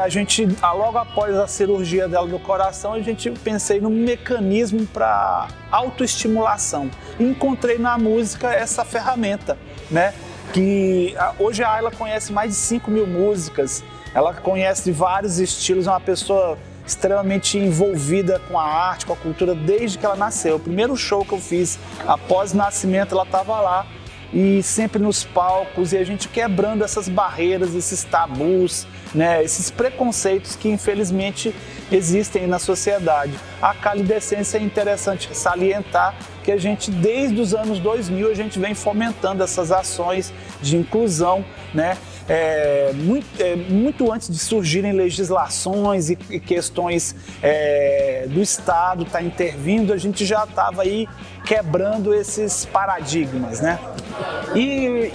a gente, logo após a cirurgia dela do coração, a gente pensei num mecanismo para autoestimulação. E encontrei na música essa ferramenta, né? Que hoje a Ayla conhece mais de 5.000 músicas, ela conhece vários estilos, é uma pessoa extremamente envolvida com a arte, com a cultura, desde que ela nasceu. O primeiro show que eu fiz após o nascimento, ela estava lá, e sempre nos palcos, e a gente quebrando essas barreiras, esses tabus, né, esses preconceitos que infelizmente existem na sociedade. A Calidescência é interessante salientar que a gente, desde os anos 2000, a gente vem fomentando essas ações de inclusão, né? Muito antes de surgirem legislações e questões do Estado estar intervindo, a gente já estava aí quebrando esses paradigmas, né? E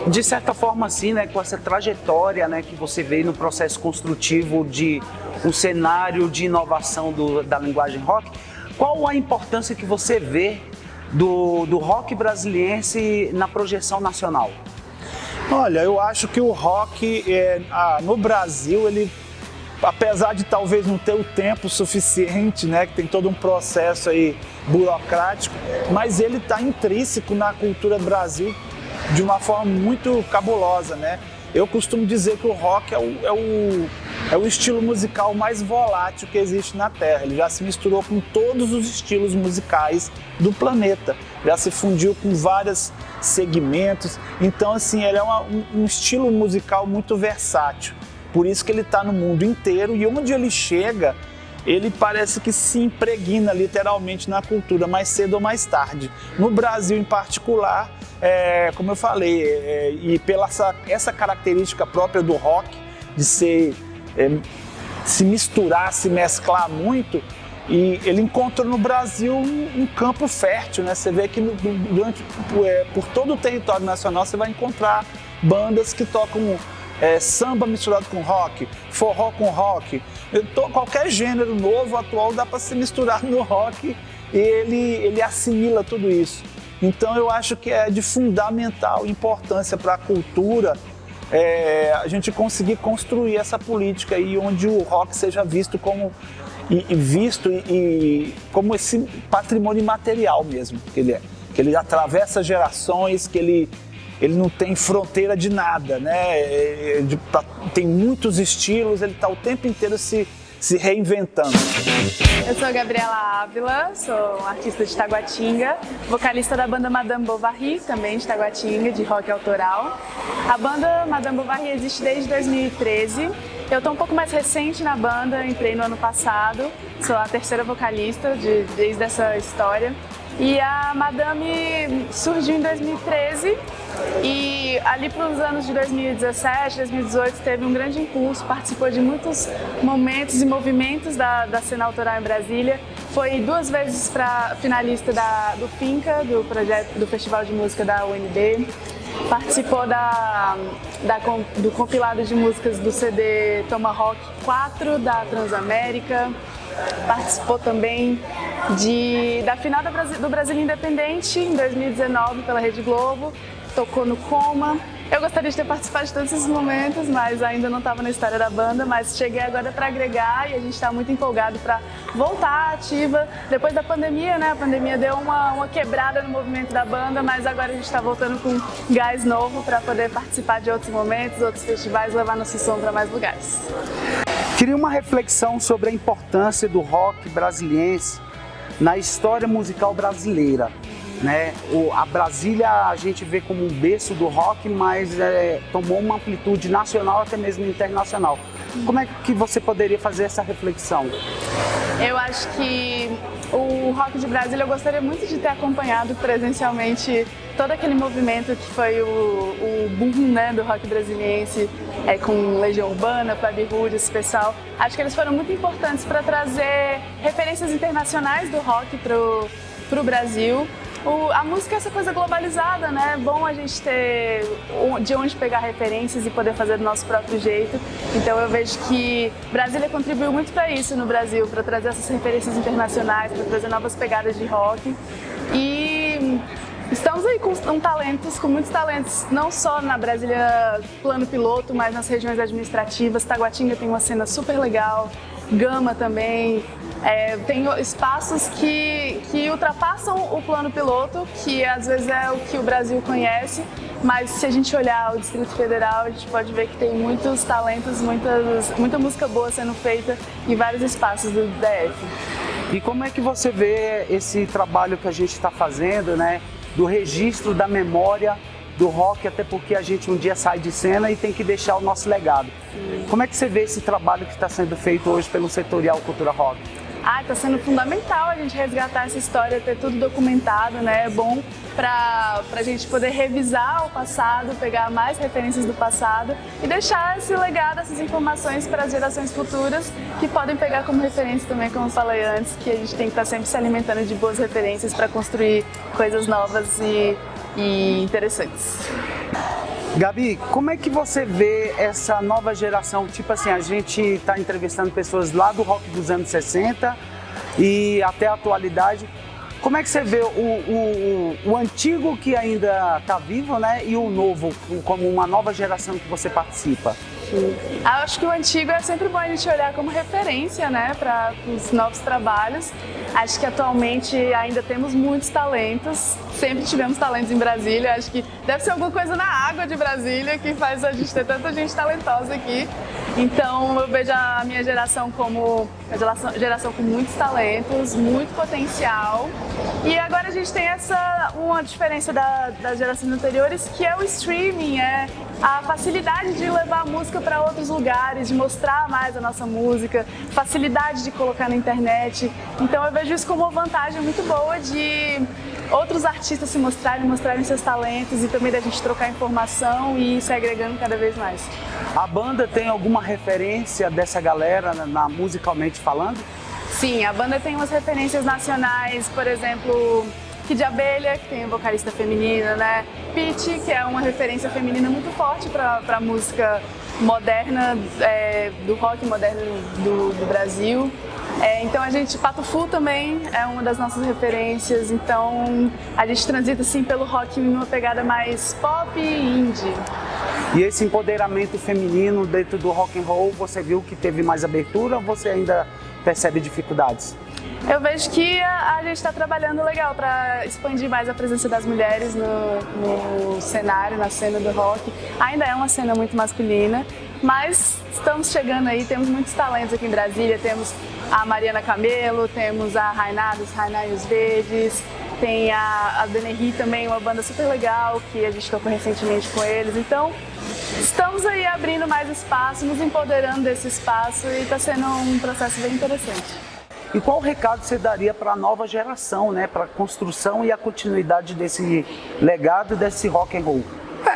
de certa forma assim, né, com essa trajetória, né, que você veio no processo construtivo de um cenário de inovação da linguagem rock, qual a importância que você vê do rock brasiliense na projeção nacional? Olha, eu acho que o rock no Brasil, ele, apesar de talvez não ter o tempo suficiente, né, que tem todo um processo aí burocrático, mas ele está intrínseco na cultura do Brasil de uma forma muito cabulosa, né? Eu costumo dizer que o rock é o estilo musical mais volátil que existe na Terra. Ele já se misturou com todos os estilos musicais do planeta, já se fundiu com vários segmentos. Então, assim, ele é um estilo musical muito versátil. Por isso que ele está no mundo inteiro, e onde ele chega, ele parece que se impregna literalmente na cultura, mais cedo ou mais tarde. No Brasil, em particular, como eu falei, e pela essa característica própria do rock, de se misturar, se mesclar muito, e ele encontrou no Brasil um campo fértil, né? Você vê que por todo o território nacional você vai encontrar bandas que tocam samba misturado com rock, forró com rock. Qualquer gênero novo, atual, dá para se misturar no rock e ele assimila tudo isso. Então eu acho que é de fundamental importância para a cultura a gente conseguir construir essa política aí, onde o rock seja visto como como esse patrimônio imaterial mesmo que ele é, que ele atravessa gerações, que ele não tem fronteira de nada, né? Tem muitos estilos, ele está o tempo inteiro se reinventando. Eu sou a Gabriela Ávila, sou artista de Taguatinga, vocalista da banda Madame Bovary, também de Taguatinga, de rock autoral. A banda Madame Bovary existe desde 2013. Eu estou um pouco mais recente na banda, entrei no ano passado, sou a terceira vocalista desde essa história. E a Madame surgiu em 2013 e ali para os anos de 2017, 2018 teve um grande impulso, participou de muitos momentos e movimentos da cena autoral em Brasília. Foi 2 vezes finalista do FINCA, do Festival de Música da UNB. Participou do compilado de músicas do CD Tomahawk 4 da Transamérica. Participou também da final do Brasil Independente em 2019 pela Rede Globo, tocou no Coma. Eu gostaria de ter participado de todos esses momentos, mas ainda não estava na história da banda, mas cheguei agora para agregar e a gente está muito empolgado para voltar ativa. Depois da pandemia, né? A pandemia deu uma quebrada no movimento da banda, mas agora a gente está voltando com gás novo para poder participar de outros momentos, outros festivais, levar nosso som para mais lugares. Queria uma reflexão sobre a importância do rock brasiliense na história musical brasileira, né? A Brasília a gente vê como um berço do rock, mas tomou uma amplitude nacional, até mesmo internacional. Como é que você poderia fazer essa reflexão? Eu acho que o Rock de Brasília, eu gostaria muito de ter acompanhado presencialmente todo aquele movimento que foi o boom, né, do rock brasiliense, com Legião Urbana, Plebe Rude, esse pessoal. Acho que eles foram muito importantes para trazer referências internacionais do rock pro Brasil. A música é essa coisa globalizada, né? É bom a gente ter de onde pegar referências e poder fazer do nosso próprio jeito. Então eu vejo que Brasília contribuiu muito para isso no Brasil, para trazer essas referências internacionais, para trazer novas pegadas de rock. E estamos aí com muitos talentos, não só na Brasília plano piloto, mas nas regiões administrativas. Taguatinga tem uma cena super legal, Gama também. Tem espaços que ultrapassam o plano piloto, que às vezes é o que o Brasil conhece, mas se a gente olhar o Distrito Federal, a gente pode ver que tem muitos talentos, muita música boa sendo feita em vários espaços do DF. E como é que você vê esse trabalho que a gente está fazendo, né, do registro da memória do rock, até porque a gente um dia sai de cena e tem que deixar o nosso legado. Como é que você vê esse trabalho que está sendo feito hoje pelo Setorial Cultura Rock? Está sendo fundamental a gente resgatar essa história, ter tudo documentado, né? É bom para a gente poder revisar o passado, pegar mais referências do passado e deixar esse legado, essas informações para as gerações futuras que podem pegar como referência também, como eu falei antes, que a gente tem que estar sempre se alimentando de boas referências para construir coisas novas e interessantes. Gabi, como é que você vê essa nova geração? Tipo assim, a gente está entrevistando pessoas lá do rock dos anos 60 e até a atualidade. Como é que você vê o antigo que ainda está vivo, né? E o novo, como uma nova geração que você participa? Acho que o antigo é sempre bom a gente olhar como referência, né, para os novos trabalhos. Acho que atualmente ainda temos muitos talentos, sempre tivemos talentos em Brasília. Acho que deve ser alguma coisa na água de Brasília que faz a gente ter tanta gente talentosa aqui. Então eu vejo a minha geração como uma geração com muitos talentos, muito potencial. E agora a gente tem uma diferença das gerações anteriores, que é o streaming, a facilidade de levar a música para outros lugares, de mostrar mais a nossa música, facilidade de colocar na internet. Então eu vejo isso como uma vantagem muito boa de outros artistas se mostrarem seus talentos e também da gente trocar informação e se agregando cada vez mais. A banda tem alguma referência dessa galera musicalmente falando? Sim, a banda tem umas referências nacionais, por exemplo, Kid Abelha, que tem vocalista feminina, né? Pitty, que é uma referência feminina muito forte para a música moderna, do rock moderno do Brasil. Então Pato Fu também é uma das nossas referências, então a gente transita assim pelo rock em uma pegada mais pop e indie. E esse empoderamento feminino dentro do rock and roll, você viu que teve mais abertura ou você ainda percebe dificuldades? Eu vejo que a gente está trabalhando legal para expandir mais a presença das mulheres no cenário, na cena do rock. Ainda é uma cena muito masculina, mas estamos chegando aí, temos muitos talentos aqui em Brasília, temos a Mariana Camelo, temos a Rainá dos Rainá e os Verdes, tem a Denerri também, uma banda super legal que a gente tocou recentemente com eles. Então, estamos aí abrindo mais espaço, nos empoderando desse espaço e está sendo um processo bem interessante. E qual recado você daria para a nova geração, né, para a construção e a continuidade desse legado, desse rock and roll?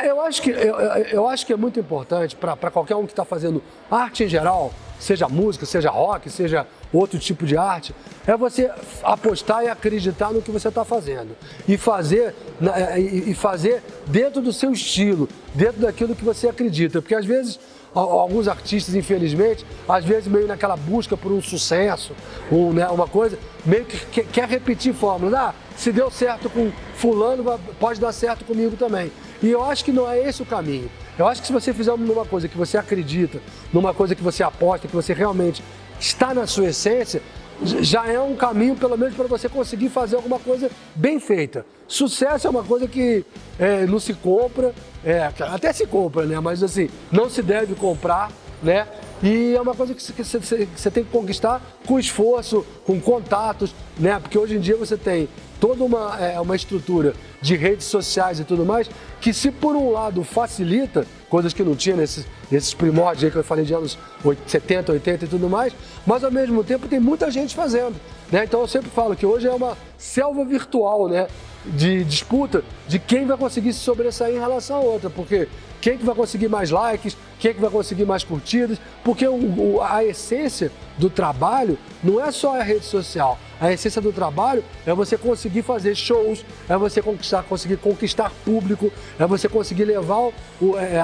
Eu acho que é muito importante para qualquer um que está fazendo arte em geral, seja música, seja rock, seja outro tipo de arte, é você apostar e acreditar no que você está fazendo. E fazer dentro do seu estilo, dentro daquilo que você acredita. Porque às vezes, alguns artistas, infelizmente, às vezes meio naquela busca por um sucesso, uma coisa, meio que quer repetir fórmula. Se deu certo com fulano, pode dar certo comigo também. E eu acho que não é esse o caminho. Eu acho que se você fizer numa coisa que você acredita, numa coisa que você aposta, que você realmente está na sua essência, já é um caminho, pelo menos, para você conseguir fazer alguma coisa bem feita. Sucesso é uma coisa que não se compra, até se compra, né? Mas assim, não se deve comprar, né? E é uma coisa que você tem que conquistar com esforço, com contatos, né? Porque hoje em dia você tem toda uma estrutura de redes sociais e tudo mais, que se por um lado facilita, coisas que não tinha nesses primórdios aí que eu falei de anos 70, 80 e tudo mais, mas ao mesmo tempo tem muita gente fazendo, né? Então eu sempre falo que hoje é uma selva virtual, né? De disputa de quem vai conseguir se sobressair em relação a outra, porque quem que vai conseguir mais likes, quem que vai conseguir mais curtidas, porque a essência do trabalho não é só a rede social, a essência do trabalho é você conseguir fazer shows, é você conseguir conquistar público, é você conseguir levar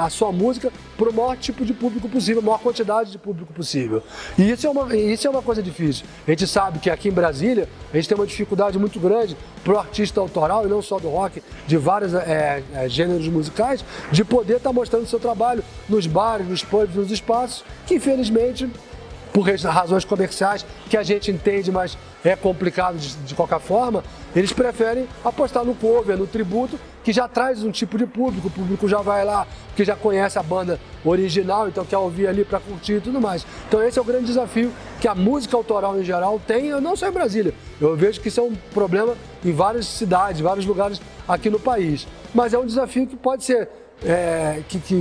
a sua música para o maior tipo de público possível, a maior quantidade de público possível. E isso é uma coisa difícil. A gente sabe que aqui em Brasília a gente tem uma dificuldade muito grande para o artista autoral, e não só do rock, de vários gêneros musicais, de poder estar mostrando o seu trabalho nos bares, nos pubs, nos espaços, que infelizmente, por razões comerciais, que a gente entende, mas é complicado de qualquer forma, eles preferem apostar no cover, no tributo, que já traz um tipo de público, o público já vai lá, porque já conhece a banda original, então quer ouvir ali para curtir e tudo mais. Então esse é o grande desafio que a música autoral em geral tem, não só em Brasília. Eu vejo que isso é um problema em várias cidades, vários lugares aqui no país. Mas é um desafio que pode ser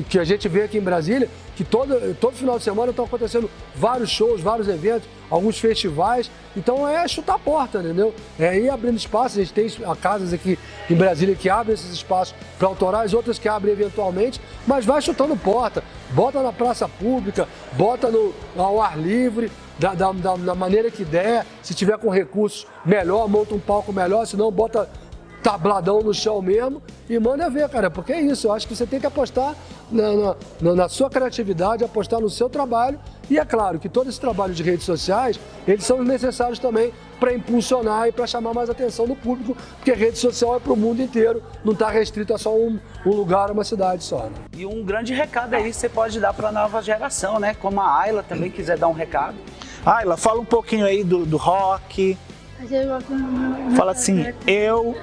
que a gente vê aqui em Brasília, que todo final de semana estão acontecendo vários shows, vários eventos, alguns festivais, então é chutar a porta, entendeu? É ir abrindo espaço, a gente tem casas aqui em Brasília que abrem esses espaços para autorais, outras que abrem eventualmente, mas vai chutando porta, bota na praça pública, bota ao ar livre, da maneira que der, se tiver com recursos melhor, monta um palco melhor, se não bota tabladão no chão mesmo e manda ver, cara, porque é isso, eu acho que você tem que apostar na sua criatividade, apostar no seu trabalho, e é claro que todo esse trabalho de redes sociais, eles são necessários também para impulsionar e para chamar mais atenção do público, porque rede social é para o mundo inteiro, não está restrito a só um lugar, uma cidade só. Né? E um grande recado aí você pode dar para a nova geração, né? Como a Ayla também quiser dar um recado. Ayla, fala um pouquinho aí do rock. Fala assim, eu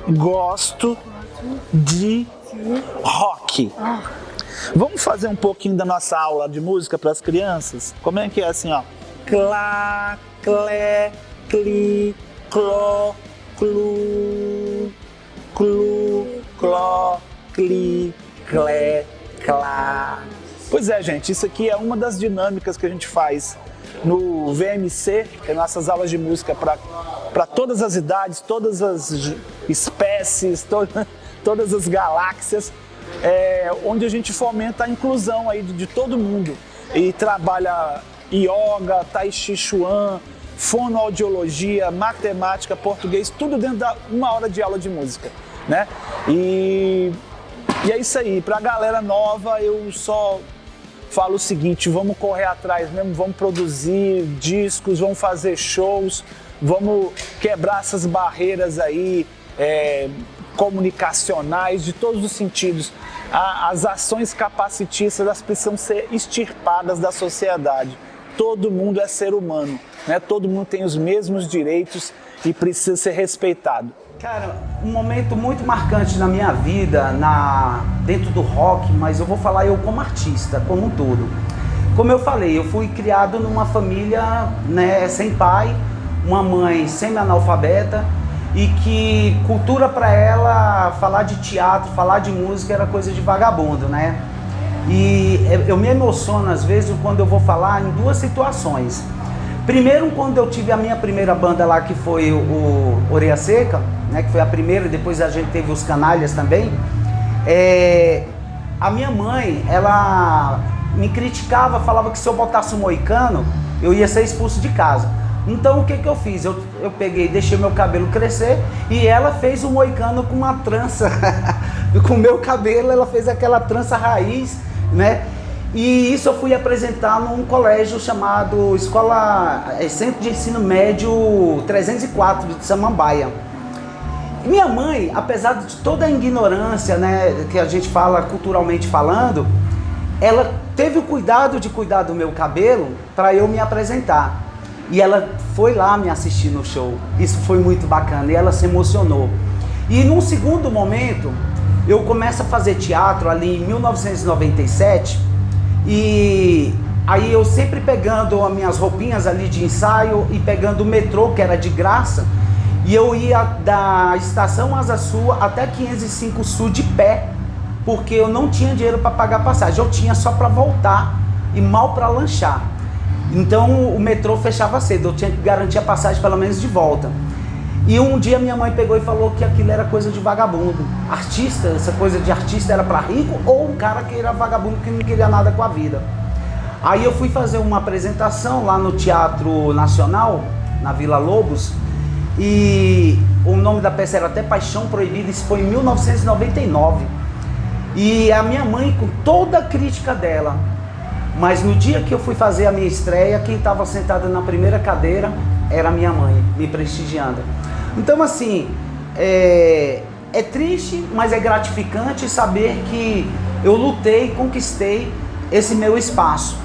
gosto de rock. Vamos fazer um pouquinho da nossa aula de música para as crianças? Como é que é assim, ó? Clá, clé, cli, cló, clu, clu, cló, cli, clé, clá. Pois é, gente, isso aqui é uma das dinâmicas que a gente faz no VMC, que é nossas aulas de música para todas as idades, todas as espécies, todas as galáxias, onde a gente fomenta a inclusão aí de todo mundo e trabalha yoga, tai chi chuan, fonoaudiologia, matemática, português, tudo dentro da 1 hora de aula de música, né? E é isso aí, para a galera nova eu só falo o seguinte, vamos correr atrás mesmo, vamos produzir discos, vamos fazer shows, vamos quebrar essas barreiras aí comunicacionais de todos os sentidos. As ações capacitistas elas precisam ser extirpadas da sociedade. Todo mundo é ser humano, né? Todo mundo tem os mesmos direitos e precisa ser respeitado. Cara, um momento muito marcante na minha vida, dentro do rock, mas eu vou falar eu como artista, como um todo. Como eu falei, eu fui criado numa família, né, sem pai, uma mãe semi-analfabeta, e que cultura para ela, falar de teatro, falar de música era coisa de vagabundo, né? E eu me emociono às vezes quando eu vou falar em 2 situações. Primeiro, quando eu tive a minha primeira banda lá, que foi o Orelha Seca, né, que foi a primeira, depois a gente teve os Canalhas também. A minha mãe, ela me criticava, falava que se eu botasse um moicano, eu ia ser expulso de casa. Então o que eu fiz? Eu peguei, deixei meu cabelo crescer e ela fez um moicano com uma trança. Com o meu cabelo, ela fez aquela trança raiz, né? E isso eu fui apresentar num colégio chamado Centro de Ensino Médio 304 de Samambaia. Minha mãe, apesar de toda a ignorância, né, que a gente fala culturalmente falando, ela teve o cuidado de cuidar do meu cabelo para eu me apresentar. E ela foi lá me assistir no show. Isso foi muito bacana e ela se emocionou. E num segundo momento, eu começo a fazer teatro ali em 1997 e Aí eu sempre pegando as minhas roupinhas ali de ensaio e pegando o metrô, que era de graça, e eu ia da estação Asa Sul até 505 Sul de pé, porque eu não tinha dinheiro para pagar passagem, eu tinha só para voltar e mal para lanchar. Então o metrô fechava cedo, eu tinha que garantir a passagem pelo menos de volta. E um dia minha mãe pegou e falou que aquilo era coisa de vagabundo. Artista, essa coisa de artista era para rico ou um cara que era vagabundo que não queria nada com a vida. Aí eu fui fazer uma apresentação lá no Teatro Nacional, na Vila Lobos, e o nome da peça era até Paixão Proibida, isso foi em 1999. E a minha mãe, com toda a crítica dela, mas no dia que eu fui fazer a minha estreia, quem estava sentada na primeira cadeira era a minha mãe, me prestigiando. Então assim, é triste, mas é gratificante saber que eu lutei, conquistei esse meu espaço.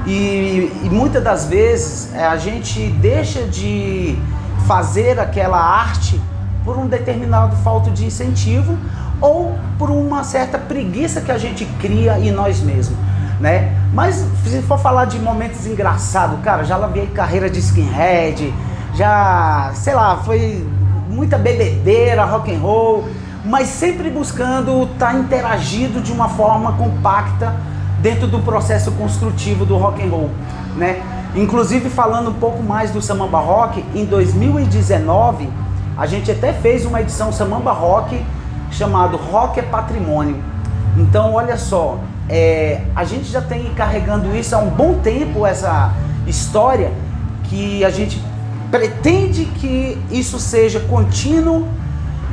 E muitas das vezes a gente deixa de fazer aquela arte por um determinado falta de incentivo ou por uma certa preguiça que a gente cria em nós mesmos, né? Mas se for falar de momentos engraçados, cara, já lavei carreira de skinhead, já, sei lá, foi muita bebedeira, rock and roll, mas sempre buscando estar interagido de uma forma compacta dentro do processo construtivo do rock and roll, né? Inclusive falando um pouco mais do Samamba Rock, em 2019 a gente até fez uma edição Samamba Rock chamado Rock é Patrimônio. Então olha só, a gente já tem carregando isso há um bom tempo, essa história, que a gente pretende que isso seja contínuo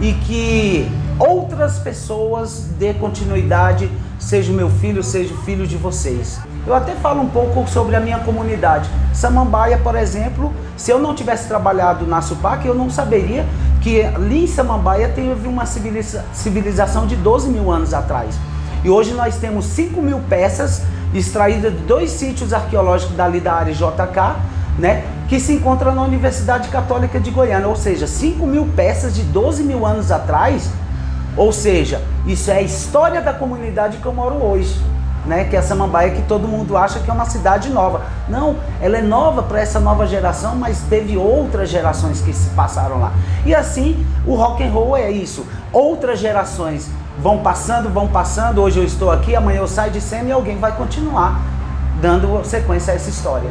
e que outras pessoas dê continuidade, seja o meu filho, seja o filho de vocês. Eu até falo um pouco sobre a minha comunidade. Samambaia, por exemplo, se eu não tivesse trabalhado na SUPAC, eu não saberia que ali em Samambaia teve uma civilização de 12 mil anos atrás. E hoje nós temos 5 mil peças extraídas de 2 sítios arqueológicos dali da área JK, né, que se encontram na Universidade Católica de Goiânia. Ou seja, 5 mil peças de 12 mil anos atrás. Ou seja, isso é a história da comunidade que eu moro hoje, né? Que é a Samambaia, que todo mundo acha que é uma cidade nova. Não, ela é nova para essa nova geração, mas teve outras gerações que se passaram lá. E assim, o rock and roll é isso. Outras gerações vão passando. Hoje eu estou aqui, amanhã eu saio de cena e alguém vai continuar dando sequência a essa história.